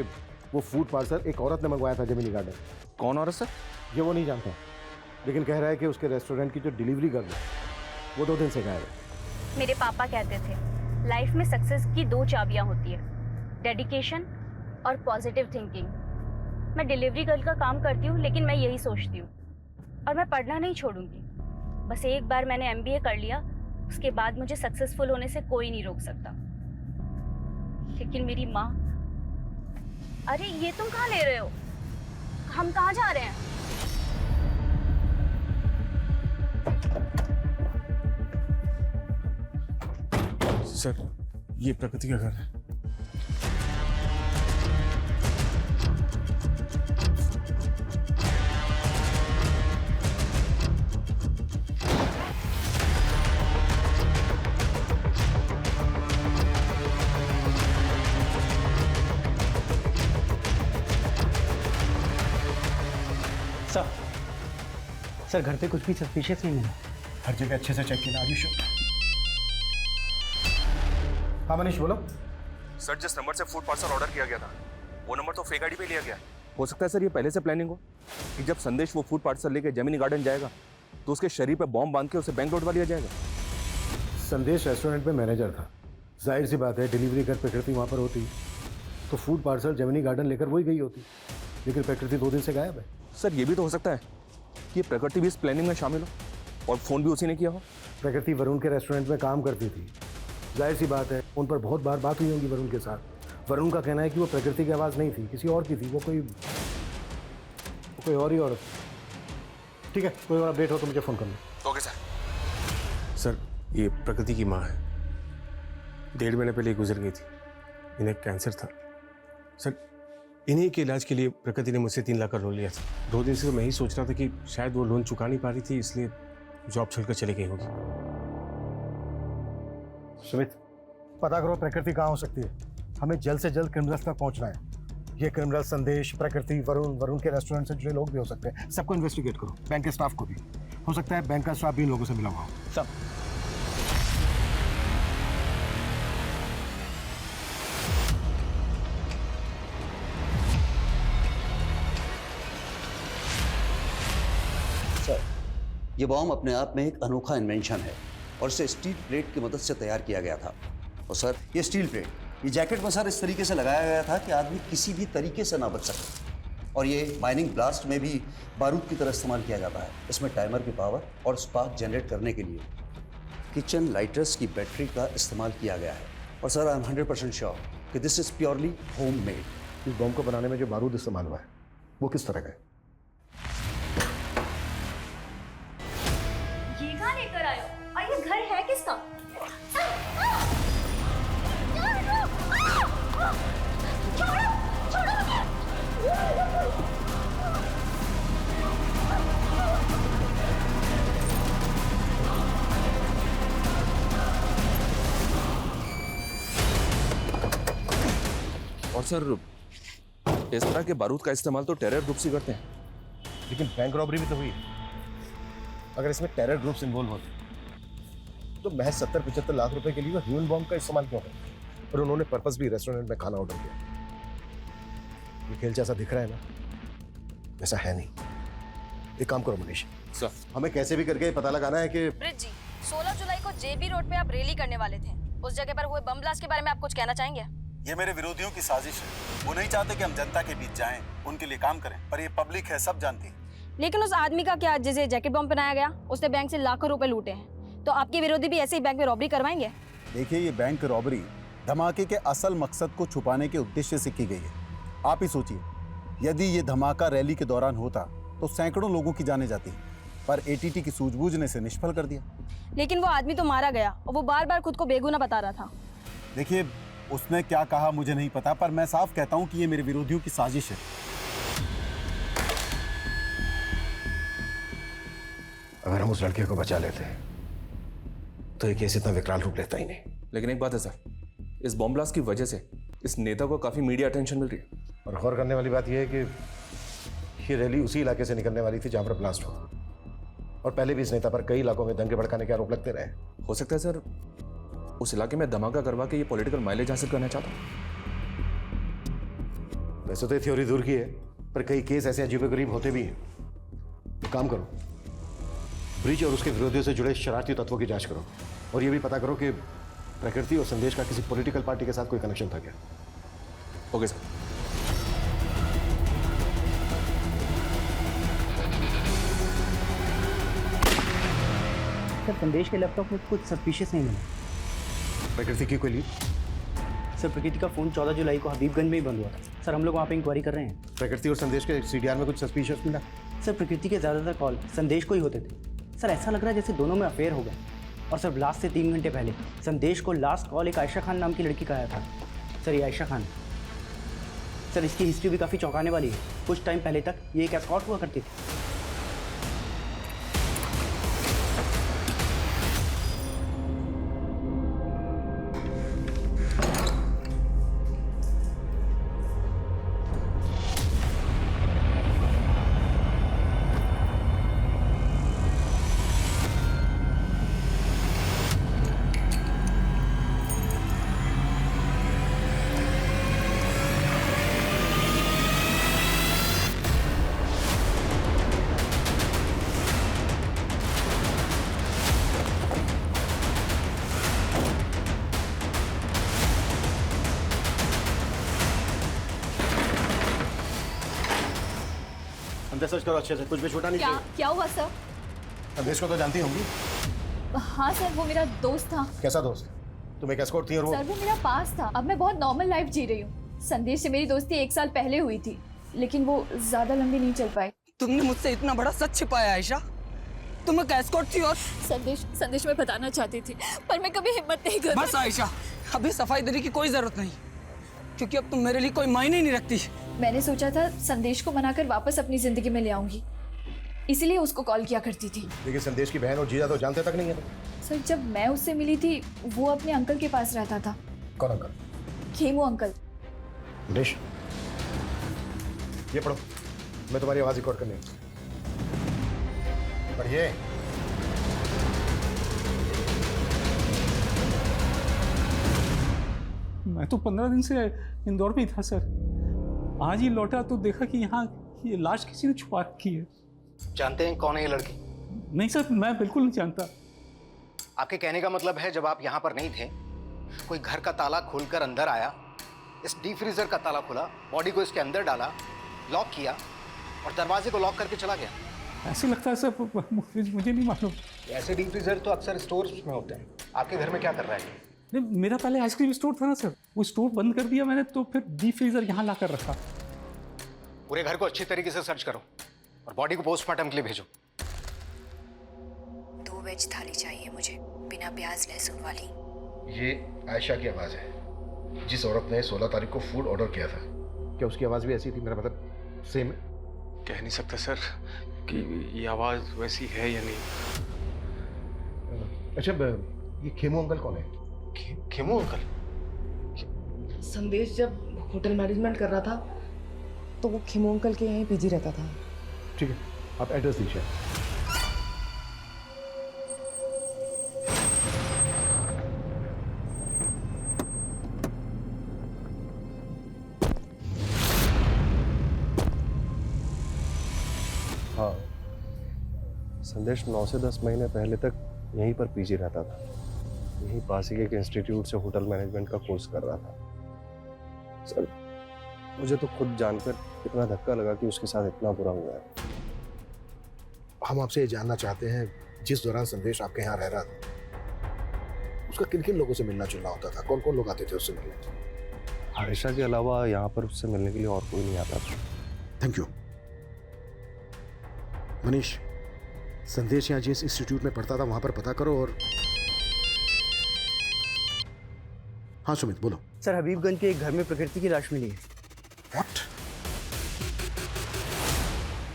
वो फूड पार्सल एक औरत ने मंगवाया था जेमिनी गार्डन। कौन औरत सर? ये वो नहीं जानता, लेकिन कह रहा है कि उसके रेस्टोरेंट की जो डिलीवरी गर्ल है वो 2 दिन से गायब है। मेरे पापा कहते थे लाइफ में सक्सेस की 2 चाबियां होती है, डेडिकेशन और पॉजिटिव थिंकिंग। मैं डिलीवरी गर्ल का काम करती हूँ, लेकिन मैं यही सोचती हूँ, और मैं पढ़ना नहीं छोड़ूंगी। बस एक बार मैंने MBA कर लिया, उसके बाद मुझे सक्सेसफुल होने से कोई नहीं रोक सकता। लेकिन मेरी माँ, अरे ये तुम कहाँ ले रहे हो? हम कहाँ जा रहे हैं? सर, ये प्रकृति का घर है। सर घर पे कुछ भी सस्पिशियस नहीं मिला। हर जगह अच्छे से चेक किया। आयुष, हाँ मनीष बोलो। सर जिस नंबर से फूड पार्सल ऑर्डर किया गया था वो नंबर तो फेक आईडी पे लिया गया। हो सकता है सर ये पहले से प्लानिंग हो कि जब संदेश वो फूड पार्सल लेके जेमिनी गार्डन जाएगा तो उसके शरीर पे बॉम्ब बांध के उसे बैंक लौटवा लिया जाएगा। संदेश रेस्टोरेंट में मैनेजर था, जाहिर सी बात है डिलीवरी कर प्रकृति वहाँ पर होती तो फूड पार्सल जेमिनी गार्डन लेकर वही गई होती, लेकिन प्रकृति 2 दिन से गायब है। सर ये भी तो हो सकता है कि प्रकृति भी इस प्लानिंग में शामिल हो और फ़ोन भी उसी ने किया हो। प्रकृति वरुण के रेस्टोरेंट में काम करती थी, जाहिर सी बात है उन पर बहुत बार बात हुई होगी वरुण के साथ। वरुण का कहना है कि वो प्रकृति की आवाज़ नहीं थी, किसी और की थी, वो कोई और ही औरत। ठीक है, कोई और अपडेट हो तो मुझे फ़ोन कर लो। Okay sir. सर ये प्रकृति की माँ है, 1.5 महीने पहले गुजर गई थी, इन्हें कैंसर था। सर इन्हीं के इलाज के लिए प्रकृति ने मुझसे 3 लाख का लोन लिया था। 2 दिन से मैं ही सोच रहा था कि शायद वो लोन चुका नहीं पा रही थी, इसलिए जॉब छोड़कर चली गई होगी। सुमित, पता करो प्रकृति कहाँ हो सकती है। हमें जल्द से जल्द क्रिमिनल्स तक पहुँचना है। ये क्रिमिनल संदेश, प्रकृति, वरुण के रेस्टोरेंट से जुड़े लोग भी हो सकते हैं। सबको इन्वेस्टिगेट करो, बैंक के स्टाफ को भी। हो सकता है बैंक का स्टाफ भी इन लोगों से मिला हुआ हो। सब ये बॉम्ब अपने आप में एक अनोखा इन्वेंशन है और इसे स्टील प्लेट की मदद से तैयार किया गया था। और सर ये स्टील प्लेट, ये जैकेट में सर इस तरीके से लगाया गया था कि आदमी किसी भी तरीके से ना बच सके। और ये माइनिंग ब्लास्ट में भी बारूद की तरह इस्तेमाल किया जाता है। इसमें टाइमर की पावर और स्पार्क जनरेट करने के लिए किचन लाइटर्स की बैटरी का इस्तेमाल किया गया है। और सर आई एम 100% श्योर कि this is purely home made. इस बॉम्ब को बनाने में जो बारूद इस्तेमाल हुआ है वो किस तरह का है? ये कहाँ लेकर आए हो? और ये घर है किसका? और सर इस तरह के बारूद का इस्तेमाल तो टेरर ग्रुप्स ही करते हैं। लेकिन बैंक रॉबरी भी तो हुई है। अगर इसमें टेरर ग्रुप्स इन्वॉल्व होते तो महज 70-75 लाख रुपए के लिए वो ह्यूमन बॉम्ब का इस्तेमाल क्यों करते? और उन्होंने पर्पस भी रेस्टोरेंट में खाना ऑर्डर किया। ये खेल जैसा दिख रहा है ना, वैसा है नहीं। एक काम करो मनीष, सर हमें कैसे भी करके पता लगाना है कि ब्रिज जी, 16 जुलाई को JB रोड पे आप रैली करने वाले थे। उस जगह पर हुए बम ब्लास्ट के बारे में आप कुछ कहना चाहेंगे? ये मेरे विरोधियों की साजिश है। वो नहीं चाहते कि हम जनता के बीच जाएं, उनके लिए काम करें, पर ये पब्लिक है, सब जानती है। लेकिन उस आदमी का क्या, जिसे जैकेट बम पहनाया गया, उसने बैंक से लाखों रुपए लूटे हैं, तो आपके विरोधी भी ऐसे ही बैंक में रॉबरी करवाएंगे? देखिए ये बैंक रॉबरी धमाके के असल मकसद को छुपाने के उद्देश्य से की गई है। आप ही सोचिए, यदि ये धमाका रैली के दौरान होता तो सैकड़ों लोगों की जाने जाती, पर ATT की सूझबूझ ने इसे निष्फल कर दिया। लेकिन वो आदमी तो मारा गया और वो बार बार खुद को बेगुनाह बता रहा था। देखिए उसने क्या कहा मुझे नहीं पता, पर मैं साफ कहता हूं कि ये मेरे विरोधियों की साजिश है। अगर हम उस लड़के को बचा लेते तो ये केस इतना विकराल रूप लेता ही नहीं। लेकिन एक बात है सर, इस बॉम्ब ब्लास्ट की वजह से इस नेता को काफी मीडिया अटेंशन मिल रही है। और गौर करने वाली बात यह है कि ये रैली उसी इलाके से निकलने वाली थी जहां पर ब्लास्ट हुआ, और पहले भी इस नेता पर कई इलाकों में दंगे भड़काने के आरोप लगते रहे। हो सकता है सर उस इलाके में धमाका करवा के ये पॉलिटिकल माइलेज हासिल करना चाहता। वैसे तो ये थ्योरी दूर की है, पर कई केस ऐसे अजीबोगरीब होते भी हैं। काम करो, ब्रिज और उसके विरोधियों से जुड़े शरारती तत्वों की जांच करो, और ये भी पता करो कि प्रकृति और संदेश का किसी पॉलिटिकल पार्टी के साथ कोई कनेक्शन था क्या। Okay sir. सर संदेश के लैपटॉप में कुछ सस्पिशियस नहीं मिला। प्रकृति की कोई लीड? सर प्रकृति का फ़ोन 14 जुलाई को हबीबगंज में ही बंद हुआ था। सर हम लोग वहाँ पे इंक्वायरी कर रहे हैं। प्रकृति और संदेश के सीडीआर में कुछ सस्पिशियस मिला? सर प्रकृति के ज़्यादातर कॉल संदेश को ही होते थे। सर ऐसा लग रहा है जैसे दोनों में अफेयर हो गया। और सर लास्ट से 3 घंटे पहले संदेश को लास्ट कॉल एक आयशा खान नाम की लड़की का आया था। सर ये आयशा खान, सर इसकी हिस्ट्री भी काफ़ी चौंकाने वाली है। कुछ टाइम पहले तक ये एक एस्कॉर्ट हुआ करती थी। अंदर सर्च करो अच्छे से, कुछ भी छूटा नहीं चाहिए। क्या हुआ सर? संदेश को तो जानती होंगी। हाँ सर, वो मेरा दोस्त था। कैसा दोस्त? तुम एक एस्कॉर्ट थी और वो? सर वो मेरा पास था। अब मैं बहुत नॉर्मल लाइफ जी रही हूँ। संदेश से मेरी दोस्ती 1 साल पहले हुई थी, लेकिन वो ज्यादा लंबी नहीं चल पाई। तुमने मुझसे इतना बड़ा सच छिपाया आयशा। तुम एक एस्कॉर्ट थी और संदेश मैं बताना चाहती थी, पर मैं कभी हिम्मत नहीं कर। बस आयशा, अभी सफाई देने की कोई जरूरत नहीं, क्योंकि अब तुम मेरे लिए कोई मायने ही नहीं रखती। मैंने सोचा था संदेश को मनाकर वापस अपनी जिंदगी में ले आऊंगी, इसीलिए उसको कॉल किया करती थी। लेकिन संदेश की बहन और जीजा तो जानते तक नहीं है। सर जब मैं उससे मिली थी, वो अपने अंकल के पास रहता था। कौन अंकल? खेमू अंकल। संदेश, ये पढ़ो, मैं तुम्हारी आवाज रिकॉर्ड करनी है। पढ़िए। मैं तो 15 दिन से इंदौर में ही था सर। आज ही लौटा तो देखा कि यहाँ ये लाश किसी ने छुपा रखी है। जानते हैं कौन है ये लड़की? नहीं सर, मैं बिल्कुल नहीं जानता। आपके कहने का मतलब है जब आप यहाँ पर नहीं थे, कोई घर का ताला खोलकर अंदर आया, इस डीप फ्रीजर का ताला खोला, बॉडी को इसके अंदर डाला, लॉक किया और दरवाजे को लॉक करके चला गया। ऐसे लगता है सर, मुझे नहीं मालूम। ऐसे डीप फ्रीजर तो अक्सर स्टोर्स में होते हैं। आपके घर में क्या कर रहा है? नहीं, मेरा पहले आइसक्रीम स्टोर था ना सर, वो स्टोर बंद कर दिया मैंने, तो फिर डीप फ्रीजर यहाँ ला कर रखा। पूरे घर को अच्छी तरीके से सर्च करो और बॉडी को पोस्टमार्टम के लिए भेजो। 2 वेज थाली चाहिए मुझे, बिना प्याज लहसुन वाली। ये आयशा की आवाज है, जिस औरत ने 16 तारीख को फूड ऑर्डर किया था। क्या उसकी आवाज भी ऐसी थी? मेरा मतलब सेम है? कह नहीं सकता सर कि ये आवाज वैसी है या नहीं। अच्छा, ये खेमू अंकल कौन है? खेमू अंकल? संदेश जब होटल मैनेजमेंट कर रहा था तो वो खेमू अंकल के यहीं पीजी रहता था। ठीक है, आप एड्रेस दीजिए। हाँ, संदेश 9 से 10 महीने पहले तक यहीं पर पीजी रहता था। यहीं पास ही के एक इंस्टीट्यूट से होटल मैनेजमेंट का कोर्स कर रहा था। सर मुझे तो खुद जानकर इतना धक्का लगा कि उसके साथ इतना बुरा हुआ है। हम आपसे ये जानना चाहते हैं, जिस दौरान संदेश आपके यहाँ रह रहा था, उसका किन किन लोगों से मिलना जुलना होता था? कौन कौन लोग आते थे उससे मिलने? आयशा के अलावा यहाँ पर उससे मिलने के लिए और कोई नहीं आता था। Thank you. मनीष, संदेश यहाँ जिस इंस्टीट्यूट में पढ़ता था वहां पर पता करो। और हाँ सुमित, बोलो। सर हबीबगंज के एक घर में प्रकृति की लाश मिली है। What?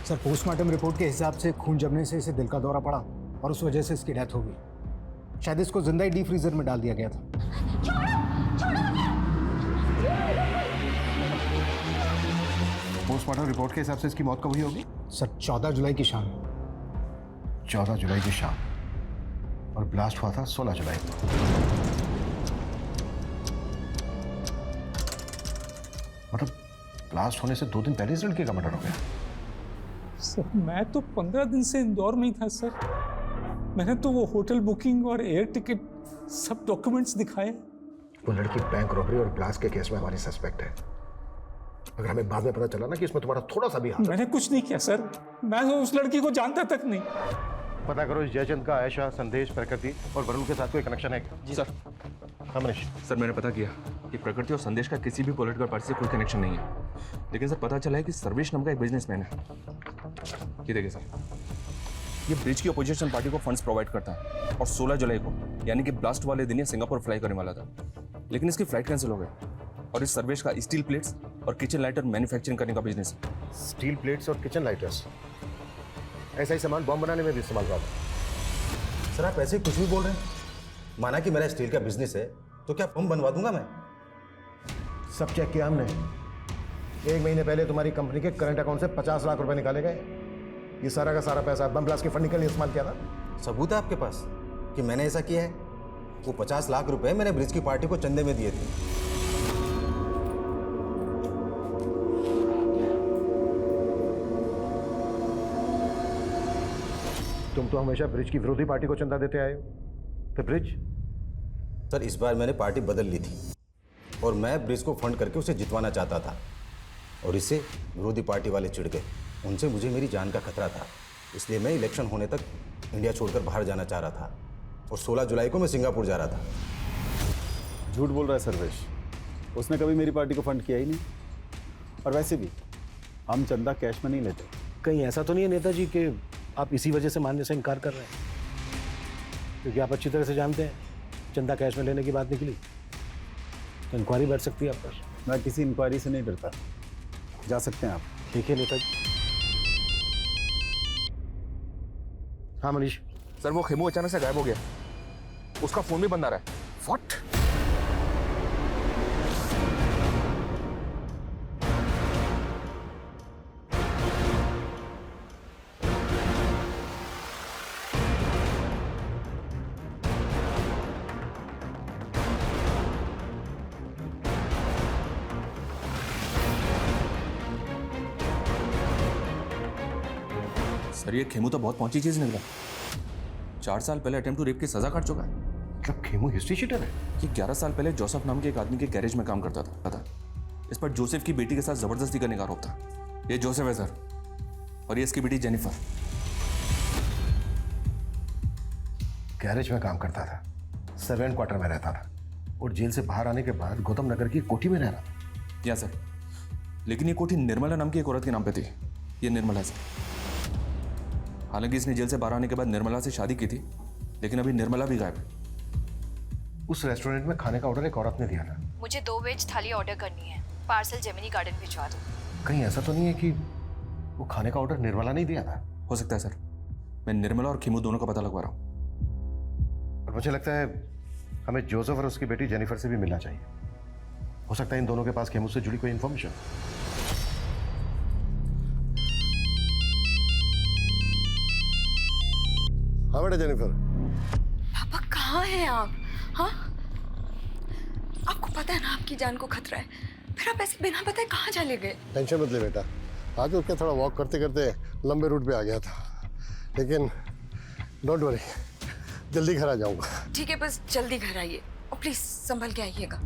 सर पोस्टमार्टम रिपोर्ट के हिसाब से खून जमने से इसे दिल का दौरा पड़ा और उस वजह से इसकी डेथ हो गई। शायद इसको जिंदा ही डीप फ्रीजर में डाल दिया गया था। पोस्टमार्टम रिपोर्ट के हिसाब से इसकी मौत कब हुई होगी? सर 14 जुलाई की शाम। 14 जुलाई की शाम, और ब्लास्ट हुआ था 16 जुलाई को। मतलब ब्लास्ट होने से 2 दिन पहले इस लड़के का मर्डर हो गया। सर मैं तो 15 दिन से इंदौर में ही था सर। मैंने तो वो होटल बुकिंग और एयर टिकट सब डॉक्यूमेंट्स दिखाए। वो लड़की बैंक रॉबरी और ब्लास्ट के केस में हमारी सस्पेक्ट है। अगर हमें बाद में पता चला ना कि इसमें तुम्हारा थोड़ा सा भी हाथ है। मैंने कुछ नहीं किया सर, मैं तो उस लड़की को जानता तक नहीं। पता करो इस जयचंद का आयशा, संदेश, प्रकृति और वरुण के साथ कोई कनेक्शन है क्या? जी सर। हाँ मनीष। सर मैंने पता किया कि प्रकृति और संदेश का किसी भी पॉलिटिकल पार्टी से कोई कनेक्शन नहीं है, लेकिन सर पता चला है कि सर्वेश नाम का एक बिजनेसमैन है। ये देखिए सर, ये ब्रिज की अपोजिशन पार्टी को फंड्स प्रोवाइड करता है और 16 जुलाई को यानी कि ब्लास्ट वाले दिन ये सिंगापुर फ्लाई करने वाला था, लेकिन इसकी फ्लाइट कैंसिल हो गई। और इस सर्वेश का स्टील प्लेट्स और किचन लाइटर मैन्युफैक्चरिंग करने का बिजनेस है। स्टील प्लेट्स और किचन लाइटर्स, ऐसा ही सामान बॉम्ब बनाने में भी इस्तेमाल हुआ था। सर आप ऐसे कुछ भी बोल रहे हैं? माना कि मेरा स्टील का बिजनेस है तो क्या बम बनवा दूंगा मैं? सब चेक किया हमने। 1 महीने पहले तुम्हारी कंपनी के करंट अकाउंट से 50 लाख रुपए निकाले गए। ये सारा का सारा पैसा बम ब्लास्ट के फंडिंग के लिए इस्तेमाल किया था। सबूत है आपके पास कि मैंने ऐसा किया है? वो 50 लाख रुपए मैंने ब्रिज की पार्टी को चंदे में दिए थे। तुम तो हमेशा ब्रिज की विरोधी पार्टी को चंदा देते आए हो, तो ब्रिज? सर इस बार मैंने पार्टी बदल ली थी और मैं ब्रिज को फंड करके उसे जितवाना चाहता था, और इससे विरोधी पार्टी वाले चिढ़ गए। उनसे मुझे मेरी जान का खतरा था, इसलिए मैं इलेक्शन होने तक इंडिया छोड़कर बाहर जाना चाह रहा था और 16 जुलाई को मैं सिंगापुर जा रहा था। झूठ बोल रहा है सर्वेश, उसने कभी मेरी पार्टी को फंड किया ही नहीं। और वैसे भी हम चंदा कैश में नहीं लेते। कहीं ऐसा तो नहीं है नेताजी कि आप इसी वजह से मानने से इनकार कर रहे हैं? क्योंकि आप अच्छी तरह से जानते हैं चंदा कैश में लेने की बात निकली तो इंक्वायरी बैठ सकती है आप पर। मैं किसी इंक्वायरी से नहीं डरता, जा सकते हैं आप। ठीक है नेताजी। हाँ मनीष। सर वो खेमू अचानक से गायब हो गया, उसका फोन भी बंद आ रहा है। व्हाट? सर ये खेमू तो बहुत पहुंची चीज निकला। 4 साल पहले अटेम्प्ट टू रेप की सजा काट चुका है। मतलब खेमू हिस्ट्री शीटर है? ये 11 साल पहले जोसेफ नाम के एक आदमी के गैरेज में काम करता था। इस पर जोसेफ की बेटी के साथ जबरदस्ती करने का आरोप था। ये जोसेफ है सर, और ये इसकी बेटी जेनिफर। गैरेज में काम करता था, सर्वेंट क्वार्टर में रहता था और जेल से बाहर आने के बाद गौतम नगर की कोठी में रह रहा था। या सर, लेकिन ये कोठी निर्मला नाम की एक औरत के नाम पे थी। ये निर्मला सर। हालांकि इसने जेल से बाहर आने के बाद निर्मला से शादी की थी, लेकिन अभी निर्मला भी गायब है। उस रेस्टोरेंट में खाने का ऑर्डर एक औरत ने दिया था। मुझे 2 वेज थाली ऑर्डर करनी है, पार्सल जेमिनी गार्डन भिजवा दो। कहीं ऐसा तो नहीं है कि वो खाने का ऑर्डर निर्मला नहीं दिया था? हो सकता है सर, मैं निर्मला और खेमू दोनों का पता लगवा रहा हूँ। और मुझे लगता है हमें जोसेफ और उसकी बेटी जेनिफर से भी मिलना चाहिए। हो सकता है इन दोनों के पास खेमू से जुड़ी कोई इन्फॉर्मेशन। हाँ बेटा जेनिफर। पापा कहाँ हैं आप? हाँ, आपको पता है ना आपकी जान को खतरा है, फिर आप ऐसे बिना बताए कहाँ चले गए? टेंशन मत ले बेटा, आज उसके थोड़ा वॉक करते करते लंबे रूट पे आ गया था, लेकिन डोंट वरी, जल्दी घर आ जाऊंगा। ठीक है, बस जल्दी घर आइए और प्लीज संभल के आइएगा।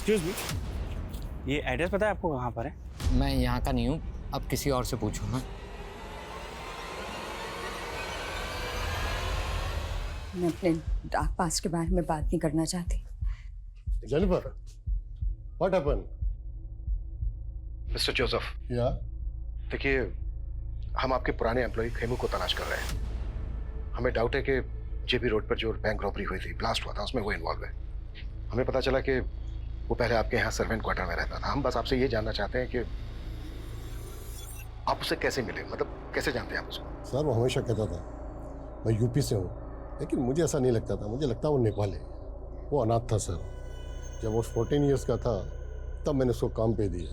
एक्सक्यूज मी, ये एड्रेस पता है आपको कहाँ पर है? मैं यहाँ का नहीं हूँ, अब किसी और से पूछो ना। मैं अपने डार्क पास्ट के बारे में बात नहीं करना चाहती। Jennifer, what happened? Mister Joseph. या? देखिए, हम आपके पुराने एम्प्लॉय खेमू को तलाश कर रहे हैं। हमें डाउट है कि जेबी रोड पर जो बैंक रॉबरी हुई थी, ब्लास्ट हुआ था, उसमें वो इन्वॉल्व है। हमें पता चला कि वो पहले आपके यहाँ सर्वेंट क्वार्टर में रहता था। हम बस आपसे ये जानना चाहते हैं कि आप उससे कैसे मिले, मतलब कैसे जानते हैं आप उसको? सर वो हमेशा कहता था मैं यूपी से हूँ, लेकिन मुझे ऐसा नहीं लगता था, मुझे लगता वो नेपाल है। वो अनाथ था सर। जब वो 14 ईयर्स का था तब मैंने उसको काम पे दिया।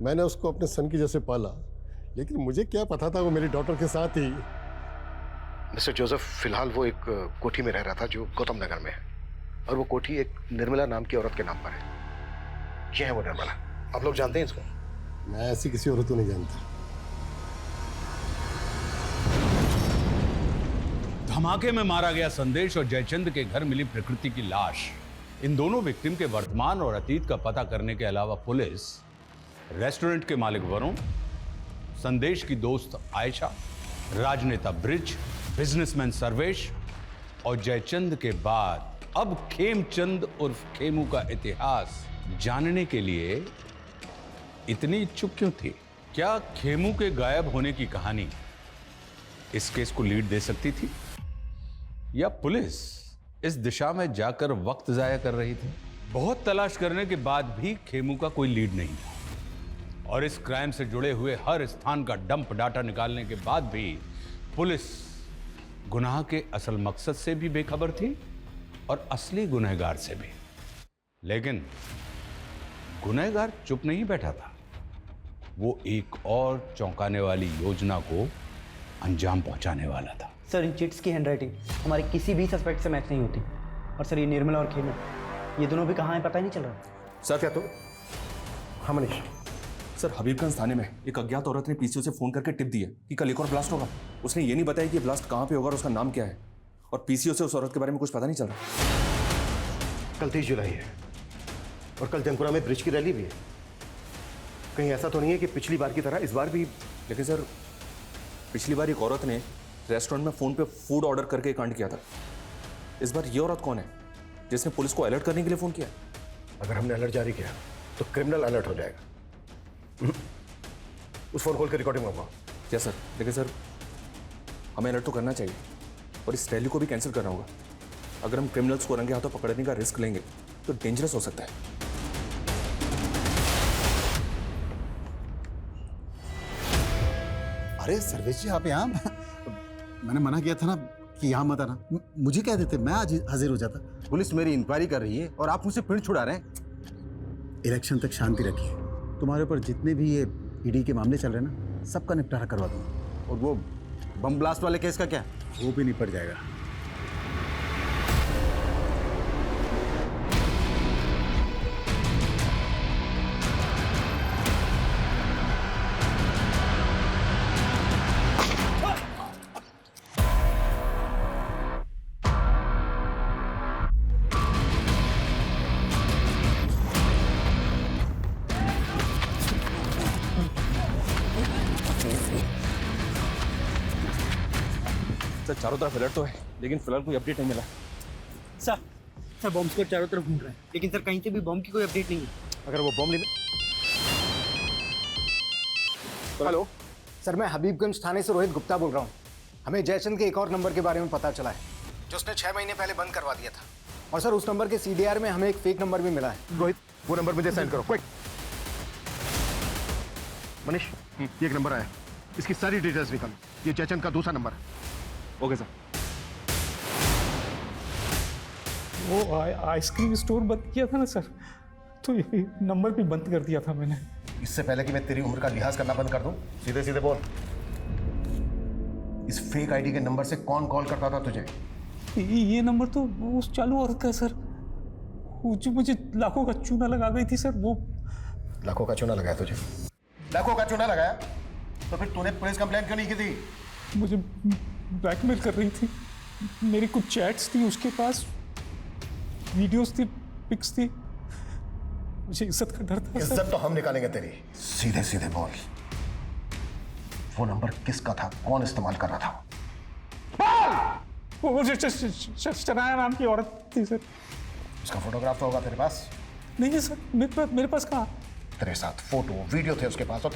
मैंने उसको अपने सन की जैसे पाला, लेकिन मुझे क्या पता था वो मेरी डॉटर के साथ ही। मिस्टर जोसेफ, फिलहाल वो एक कोठी में रह रहा था जो गौतम नगर में है, और वो कोठी एक निर्मला नाम की औरत के नाम पर है। ये है वो निर्मला। आप लोग जानते हैं इसको? मैं ऐसी किसी औरत को नहीं जानता। धमाके में मारा गया संदेश और जयचंद के घर मिली प्रकृति की लाश, इन दोनों विक्टिम के वर्तमान और अतीत का पता करने के अलावा पुलिस रेस्टोरेंट के मालिक वरुण, संदेश की दोस्त आयशा, राजनेता ब्रिज, बिजनेसमैन सर्वेश और जयचंद के बाद अब खेमचंद उर्फ खेमू का इतिहास जानने के लिए इतनी इच्छुक क्यों थी? क्या खेमू के गायब होने की कहानी इस केस को लीड दे सकती थी, या पुलिस इस दिशा में जाकर वक्त जाया कर रही थी? बहुत तलाश करने के बाद भी खेमू का कोई लीड नहीं था और इस क्राइम से जुड़े हुए हर स्थान का डंप डाटा निकालने के बाद भी पुलिस गुनाह के असल मकसद से भी बेखबर थी और असली गुनहगार से भी। लेकिन गुनहगार चुप नहीं बैठा था, वो एक और चौंकाने वाली योजना को अंजाम पहुंचाने वाला था। सर, इन चिट्स की हैंडराइटिंग हमारे किसी भी सस्पेक्ट से मैच नहीं होती। और सर, ये निर्मला और खेमू, ये दोनों भी कहाँ हैं पता ही नहीं चल रहा। सर क्या तो? हाँ मनीष। सर, हबीबगंज थाने में एक अज्ञात औरत ने पीसीओ से फोन करके टिप दी है कि कल एक और ब्लास्ट होगा। उसने ये नहीं बताया कि ब्लास्ट कहाँ पे होगा और उसका नाम क्या है, और पीसीओ से उस औरत के बारे में कुछ पता नहीं चल रहा। कल 30 जुलाई है और कल जंगपुरा में ब्रिज की रैली भी है। कहीं ऐसा तो नहीं है कि पिछली बार की तरह इस बार भी? लेकिन सर, पिछली बार एक औरत ने रेस्टोरेंट में फोन पे फूड ऑर्डर करके कांड किया था। इस बार ये औरत कौन है जिसने पुलिस को अलर्ट करने के लिए फोन किया? अगर हमने अलर्ट जारी किया तो क्रिमिनल अलर्ट हो जाएगा। उस फोन कॉल की रिकॉर्डिंग मंगवाओ। क्या सर? लेकिन सर, हमें अलर्ट तो करना चाहिए और इस रैली को भी कैंसिल करना होगा। अगर हम क्रिमिनल्स को रंगे हाथों पकड़ने का रिस्क लेंगे तो डेंजरस हो सकता है। अरे सर्वेश जी, आप यहाँ? मैंने मना किया था ना कि यहाँ मत आना। मुझे कह देते, मैं आज हाजिर हो जाता। पुलिस मेरी इंक्वायरी कर रही है और आप मुझसे पिंड छुड़ा रहे हैं। इलेक्शन तक शांति रखिए। तुम्हारे ऊपर जितने भी ये ईडी के मामले चल रहे हैं ना, सबका निपटारा करवा दूंगा। और वो बम ब्लास्ट वाले केस का क्या? वो भी निपट जाएगा। सर, चारों तरफ अलर्ट तो है, लेकिन फिलहाल कोई अपडेट नहीं मिला। सर बॉम्ब स्क्वाड चारों तरफ घूम रहा है, लेकिन सर कहीं से भी बॉम्ब की कोई अपडेट नहीं है। अगर वो बॉम्ब नहीं। हेलो सर, मैं हबीबगंज थाने से रोहित गुप्ता बोल रहा हूँ। हमें जयचंद के एक और नंबर के बारे में पता चला है जो उसने 6 महीने पहले बंद करवा दिया था। और सर, उस नंबर के CDR में हमें एक फेक नंबर भी मिला है। रोहित, वो नंबर मुझे सेंड करो क्विक। मनीष, ये एक नंबर आया, इसकी सारी डिटेल्स निकालो। ये जयचंद का दूसरा नंबर है। Okay sir. वो आइसक्रीम स्टोर बंद किया था ना सर, तो ये नंबर भी बंद कर दिया था मैंने। इससे पहले कि मैं तेरी उम्र का लिहाज करना बंद कर दूं, सीधे सीधे बोल, इस फेक आईडी के नंबर से कौन कॉल करता था तुझे? ये नंबर तो उस चालू औरत का है सर, वो जो मुझे लाखों का चूना लगा गई थी सर। वो लाखों का चूना लगाया तुझे? लाखों का चूना लगाया तो फिर तूने पुलिस कंप्लेंट क्यों नहीं की थी? मुझे ब्लैकमेल कर रही थी। मेरी कुछ चैट्स थी उसके पास, वीडियोस थी, पिक्स थी। मुझे इज्जत का डर था। इज्जत तो हम निकालेंगे तेरी। सीधे सीधे बोल, वो नंबर किसका था? कौन इस्तेमाल कर रहा था? वो शनाया नाम की औरत थी सर। उसका फोटोग्राफ तो होगा तेरे पास? नहीं सर, मेरे पास कहाँ? तेरे साथ फोटो वीडियो थे उसके पास। और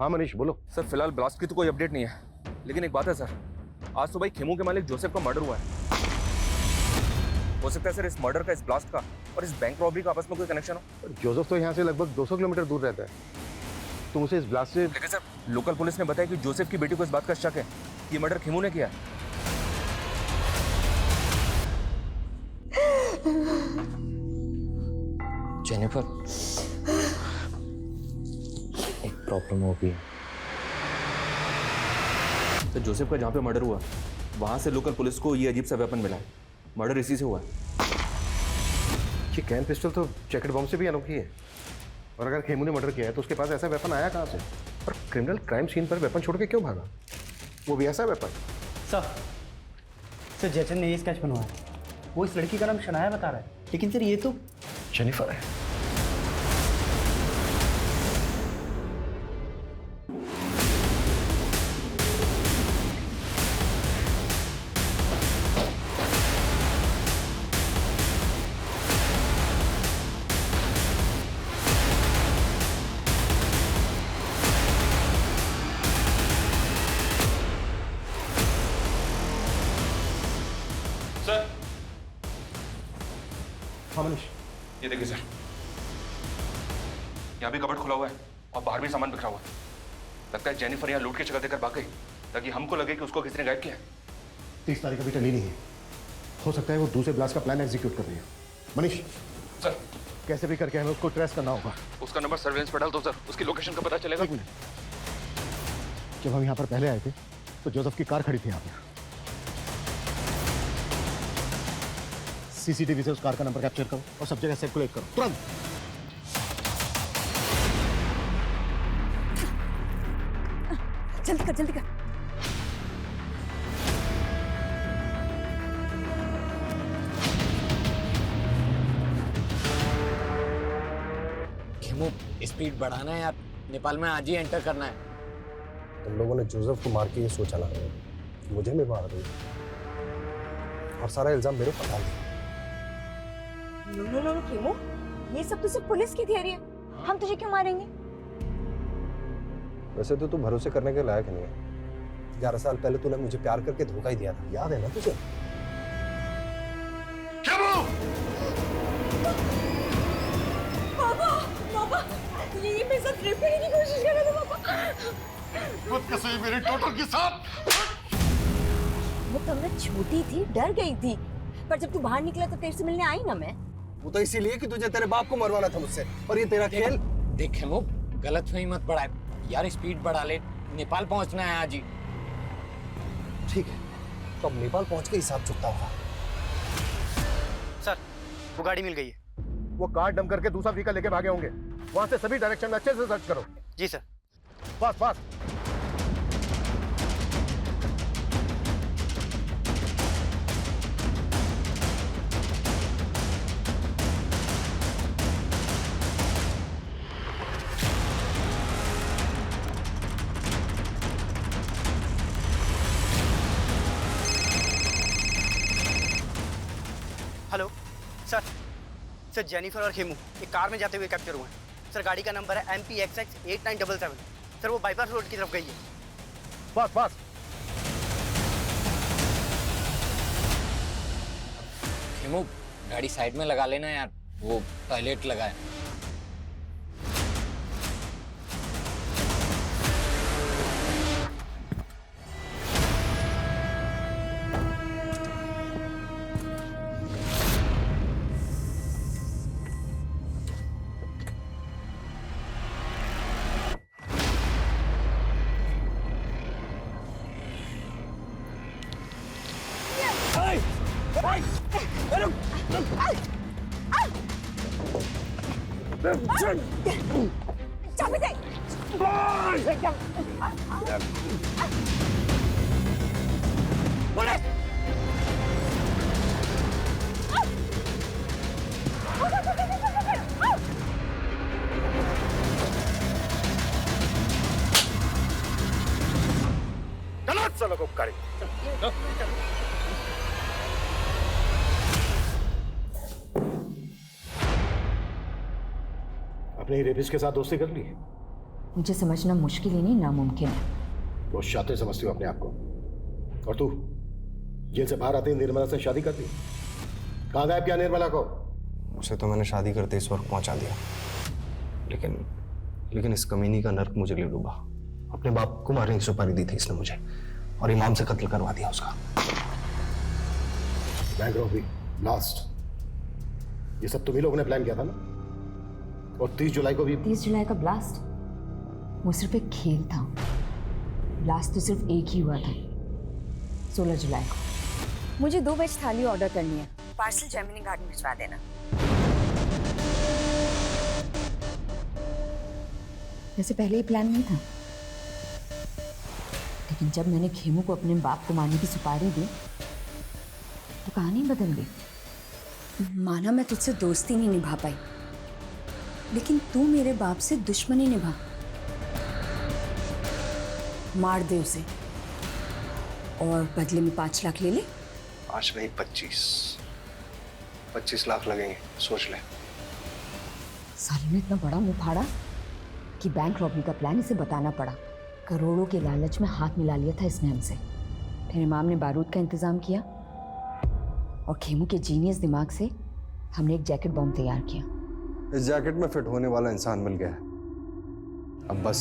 हाँ मनीष बोलो। सर, फिलहाल ब्लास्ट की तो कोई अपडेट नहीं है, लेकिन एक बात है सर, आज सुबह खेमू के मालिक जोसेफ का मर्डर हुआ है। हो सकता है सर इस मर्डर का, इस ब्लास्ट का और इस बैंक रॉबरी का आपस में कोई कनेक्शन हो। जोसेफ तो यहाँ से लगभग 200 किलोमीटर दूर रहता है, तो उसे इस ब्लास्ट से। लेकिन सर, लोकल पुलिस ने बताया कि जोसेफ की बेटी को इस बात का शक है कि ये मर्डर खेमू ने किया है। जेनिफर, एक प्रॉब्लम हो गई। तो जोसेफ का जहाँ पे मर्डर हुआ, वहाँ से लोकल पुलिस को ये अजीब सा वेपन मिला है। मर्डर इसी से हुआ है। ये कैन पिस्टल तो जैकेट बॉम्ब से भी अनोखी है, और अगर खेमू ने मर्डर किया है तो उसके पास ऐसा वेपन आया कहाँ से? पर क्रिमिनल क्राइम सीन पर वेपन छोड़ के क्यों भागा? वो भी ऐसा वेपन? सर जैचन ने ये स्केच बनवाया, वो इस लड़की का नाम शनाया बता रहा है, लेकिन सर ये तो जेनिफर है। ये देखिए सर, यहाँ भी कबर्ड खुला हुआ है और बाहर भी सामान बिखरा हुआ है। लगता है जेनिफर यहाँ लूट की जगह देकर भाग गई ताकि हमको लगे कि उसको किसी ने गायब किया है। 30 तारीख अभी टली नहीं है, हो सकता है वो दूसरे ब्लास्ट का प्लान एग्जीक्यूट कर रही है। मनीष सर, कैसे भी करके हमें उसको ट्रेस करना होगा। उसका नंबर सर्वेलेंस पर डाल दो सर, उसकी लोकेशन का पता चलेगा। जब हम यहाँ पर पहले आए थे तो जोसेफ की कार खड़ी थी यहाँ पर। सीसीटीवी से उस कार का नंबर कैप्चर करो और सब जगह सर्कुलेट करो तुरंत। जल्दी कर जल्दी कर। खेमू, स्पीड बढ़ाना है यार, नेपाल में आज ही एंटर करना है। तुम लोगों ने जोसेफ को मार के ये सोचा ना मुझे भी मार दी और सारा इल्जाम मेरे पर डाल दिया। नो खेमू, ये सब तो सिर्फ पुलिस की थियरी है, हम तुझे क्यों मारेंगे? वैसे तो तू भरोसे करने के लायक नहीं है। 11 साल पहले तूने मुझे प्यार करके धोखा ही दिया था, याद है ना तुझे? पापा, ये मेरे साथ रेप करने की कोशिश कर रहा था पापा। खुद कसम मेरे टोटल के साथ। वो कमरा छोटी थी, डर गई थी, पर जब तू बाहर निकला तो तेरे से मिलने आई ना मैं। वो तो इसीलिए कि तुझे तेरे बाप को मरवाना था मुझसे, और ये तेरा खेल। देख खेमू, गलतफहमी मत बढ़ाए यार, स्पीड बढ़ा ले, नेपाल पहुंचना है आज ही। ठीक है, तो अब नेपाल पहुंच के हिसाब चुकता होगा। सर, वो गाड़ी मिल गई है। वो कार डंप करके दूसरा व्हीकल लेके भागे होंगे। वहां से सभी डायरेक्शन में अच्छे से सर्च करो। जी sir. Fast fast. Hello sir, Jennifer और खेमू एक कार में जाते हुए कैप्चर हुए हैं। सर, गाड़ी का नंबर है MPXX 8977। सर, वो बाईपास रोड की तरफ गई है। Fast fast. खेमू, गाड़ी साइड में लगा लेना यार, वो टॉयलेट लगा है। चाबी दे। गलत चलो को करें। अपने रेपिस्ट के साथ दोस्ती कर ली? मुझे समझना मुश्किल ही नहीं, नामुमकिन है। वो शातिर समझती हो अपने आप को। और तू जेल से बाहर आते ही निर्मला से शादी कर दी। कहाँ गायब किया निर्मला को? उसे तो मैंने शादी करते इस वक्त पहुंचा दिया, लेकिन इस कमीनी का नर्क मुझे ले डूबा। अपने बाप को मारने की सुपारी दी थी इसने मुझे, और इमाम से कत्ल करवा दिया उसका। बैंक रॉबरी, ब्लास्ट, ये सब तुम्ही लोगों ने प्लान किया था ना? और 30 जुलाई को भी। 30 जुलाई का ब्लास्ट वो सिर्फ एक खेल था। ब्लास्ट तो सिर्फ एक ही हुआ था, 16 जुलाई को। मुझे 2 वेज थाली ऑर्डर करनी है, पार्सल जेमिनी गार्डन भिजवा देना। वैसे पहले ही प्लान नहीं था, लेकिन जब मैंने खेमू को अपने बाप को मारने की सुपारी दी तो कहानी बदल गई। माना मैं तुझसे दोस्ती नहीं निभा पाई, लेकिन तू मेरे बाप से दुश्मनी निभा। मार दे उसे और बदले में 5 लाख ले ले। 5 नहीं 25 लाख लगेंगे, सोच ले। साले ने इतना बड़ा मुंह फाड़ा कि बैंक रॉबरी का प्लान इसे बताना पड़ा। करोड़ों के लालच में हाथ मिला लिया था इसने हमसे। फिर इमाम ने बारूद का इंतजाम किया और खेमू के जीनियस दिमाग से हमने एक जैकेट बॉम्ब तैयार किया। इस जैकेट में फिट होने वाला इंसान मिल गया है, अब बस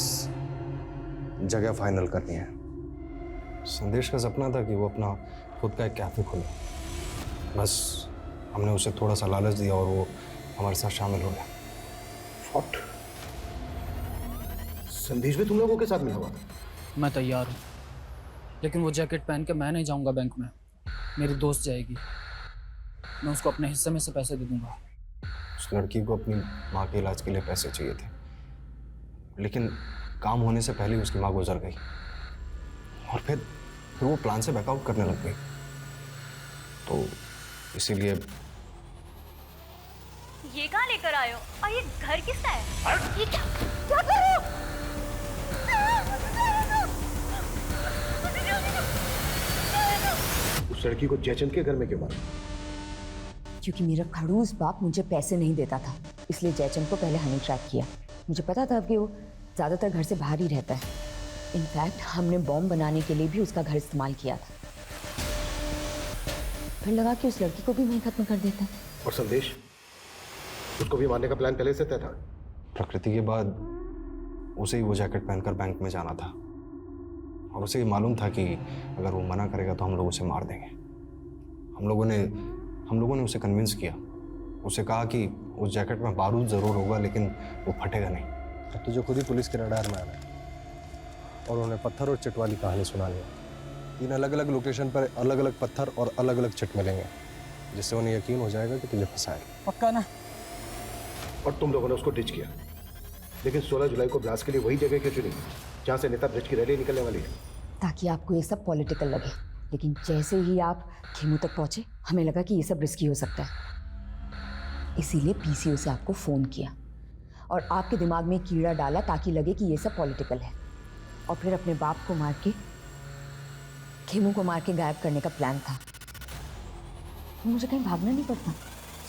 जगह फाइनल करनी है। संदेश का सपना था कि वो अपना खुद का एक कैफे खोले, बस हमने उसे थोड़ा सा लालच दिया और वो हमारे साथ शामिल हो गया। व्हाट? संदेश भी तुम लोगों के साथ मिला हुआ था? मैं तैयार हूँ, लेकिन वो जैकेट पहन के मैं नहीं जाऊँगा बैंक में। मेरी दोस्त जाएगी, मैं उसको अपने हिस्से में से पैसे दे दूंगा। उस लड़की को अपनी माँ के इलाज के लिए पैसे चाहिए थे, लेकिन काम होने से पहले उसकी माँ गुजर गई और फिर वो प्लान से बैकआउट करने लग गई। तो इसीलिए ये कहाँ लेकर आए हो और ये घर किसका है? ये क्या कर रहे हो? उस लड़की को जयचंद के घर में क्यों मारा? क्योंकि मेरा खड़ूस बाप मुझे पैसे नहीं देता था, इसलिए जयचंद को पहले हनी ट्रैप किया। मुझे पता था कि वो ज़्यादातर घर से बाहर ही रहता है। इनफैक्ट हमने बॉम्ब बनाने के लिए भी उसका घर इस्तेमाल किया था। फिर लगा कि उस लड़की को भी वहीं खत्म कर देता है। और संदेश, उसको भी मारने का प्लान पहले से तय था? प्रकृति के बाद उसे ही वो जैकेट पहनकर बैंक में जाना था और उसे ये मालूम था कि अगर वो मना करेगा तो हम लोग उसे मार देंगे। हम लोगों ने उसे कन्विंस किया। उसे कहा कि उस जैकेट में बारूद ज़रूर होगा लेकिन वो फटेगा नहीं। अब तुझे खुद ही पुलिस के रडार में आना है और उन्हें पत्थर और चिट वाली कहानी सुना लिया। 3 अलग अलग लोकेशन पर अलग अलग पत्थर और अलग अलग चिट मिलेंगे, जिससे उन्हें यकीन हो जाएगा कि तुझे फंसाएगा। पक्का ना? और तुम लोगों ने उसको डिच किया, लेकिन 16 जुलाई को ब्लास्ट के लिए वही जगह क्यों चुनी जहाँ से नेता ब्रिज की रैली निकलने वाली है? ताकि आपको ये सब पॉलिटिकल लगे, लेकिन जैसे ही आप खेमू तक पहुंचे हमें लगा कि ये सब रिस्की हो सकता है। इसीलिए पीसीओ से आपको फ़ोन किया और आपके दिमाग में कीड़ा डाला ताकि लगे कि ये सब पॉलिटिकल है, और फिर अपने बाप को मार के खेमू को मार के गायब करने का प्लान था। मुझे कहीं भागना नहीं पड़ता।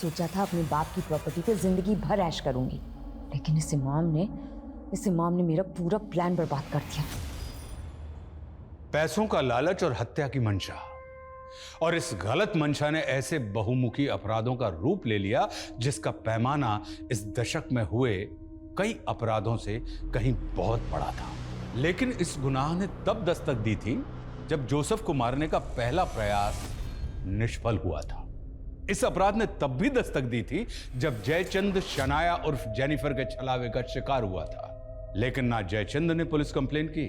सोचा था अपने बाप की प्रॉपर्टी पे जिंदगी भर ऐश करूंगी, लेकिन इस इमाम ने मेरा पूरा प्लान बर्बाद कर दिया। पैसों का लालच और हत्या की मंशा, और इस गलत मंशा ने ऐसे बहुमुखी अपराधों का रूप ले लिया जिसका पैमाना इस दशक में हुए कई अपराधों से कहीं बहुत बड़ा था। लेकिन इस गुनाह ने तब दस्तक दी थी जब जोसेफ को मारने का पहला प्रयास निष्फल हुआ था। इस अपराध ने तब भी दस्तक दी थी जब जयचंद शनाया उर्फ जेनिफर के छलावे का शिकार हुआ था, लेकिन ना जयचंद ने पुलिस कंप्लेंट की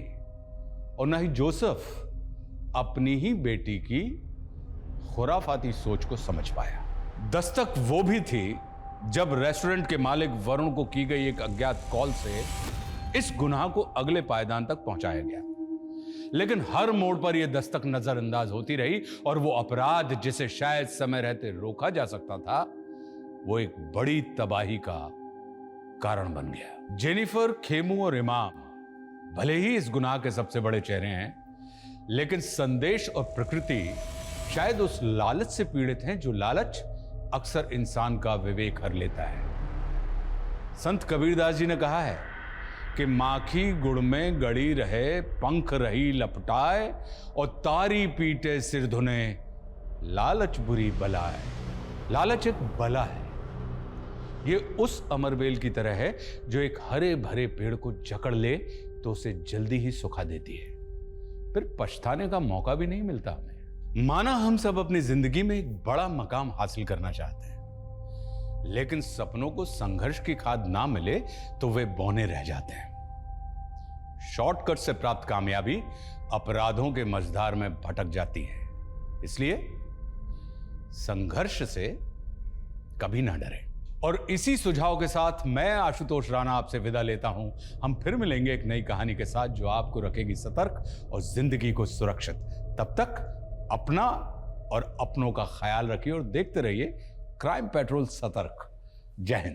और ना ही जोसेफ अपनी ही बेटी की खुराफाती सोच को समझ पाया। दस्तक वो भी थी जब रेस्टोरेंट के मालिक वरुण को की गई एक अज्ञात कॉल से इस गुनाह को अगले पायदान तक पहुंचाया गया। लेकिन हर मोड़ पर यह दस्तक नजरअंदाज होती रही और वो अपराध जिसे शायद समय रहते रोका जा सकता था, वो एक बड़ी तबाही का कारण बन गया। जेनिफर, खेमू और इमाम भले ही इस गुनाह के सबसे बड़े चेहरे हैं, लेकिन संदेश और प्रकृति शायद उस लालच से पीड़ित हैं जो लालच अक्सर इंसान का विवेक हर लेता है। संत कबीरदास जी ने कहा है कि माखी गुड़ में गड़ी रहे, पंख रही लपटाए, और तारी पीटे सिर धुने, लालच बुरी बला है। लालच एक बला है। ये उस अमरबेल की तरह है जो एक हरे भरे पेड़ को जकड़ ले तो उसे जल्दी ही सुखा देती है, फिर पछताने का मौका भी नहीं मिलता हमें। माना हम सब अपनी जिंदगी में एक बड़ा मकाम हासिल करना चाहते हैं, लेकिन सपनों को संघर्ष की खाद ना मिले तो वे बौने रह जाते हैं। शॉर्टकट से प्राप्त कामयाबी अपराधों के मझधार में भटक जाती है। इसलिए संघर्ष से कभी ना डरें। और इसी सुझाव के साथ मैं आशुतोष राणा आपसे विदा लेता हूं। हम फिर मिलेंगे एक नई कहानी के साथ जो आपको रखेगी सतर्क और जिंदगी को सुरक्षित। तब तक अपना और अपनों का ख्याल रखिए और देखते रहिए क्राइम पेट्रोल सतर्क। जय हिंद।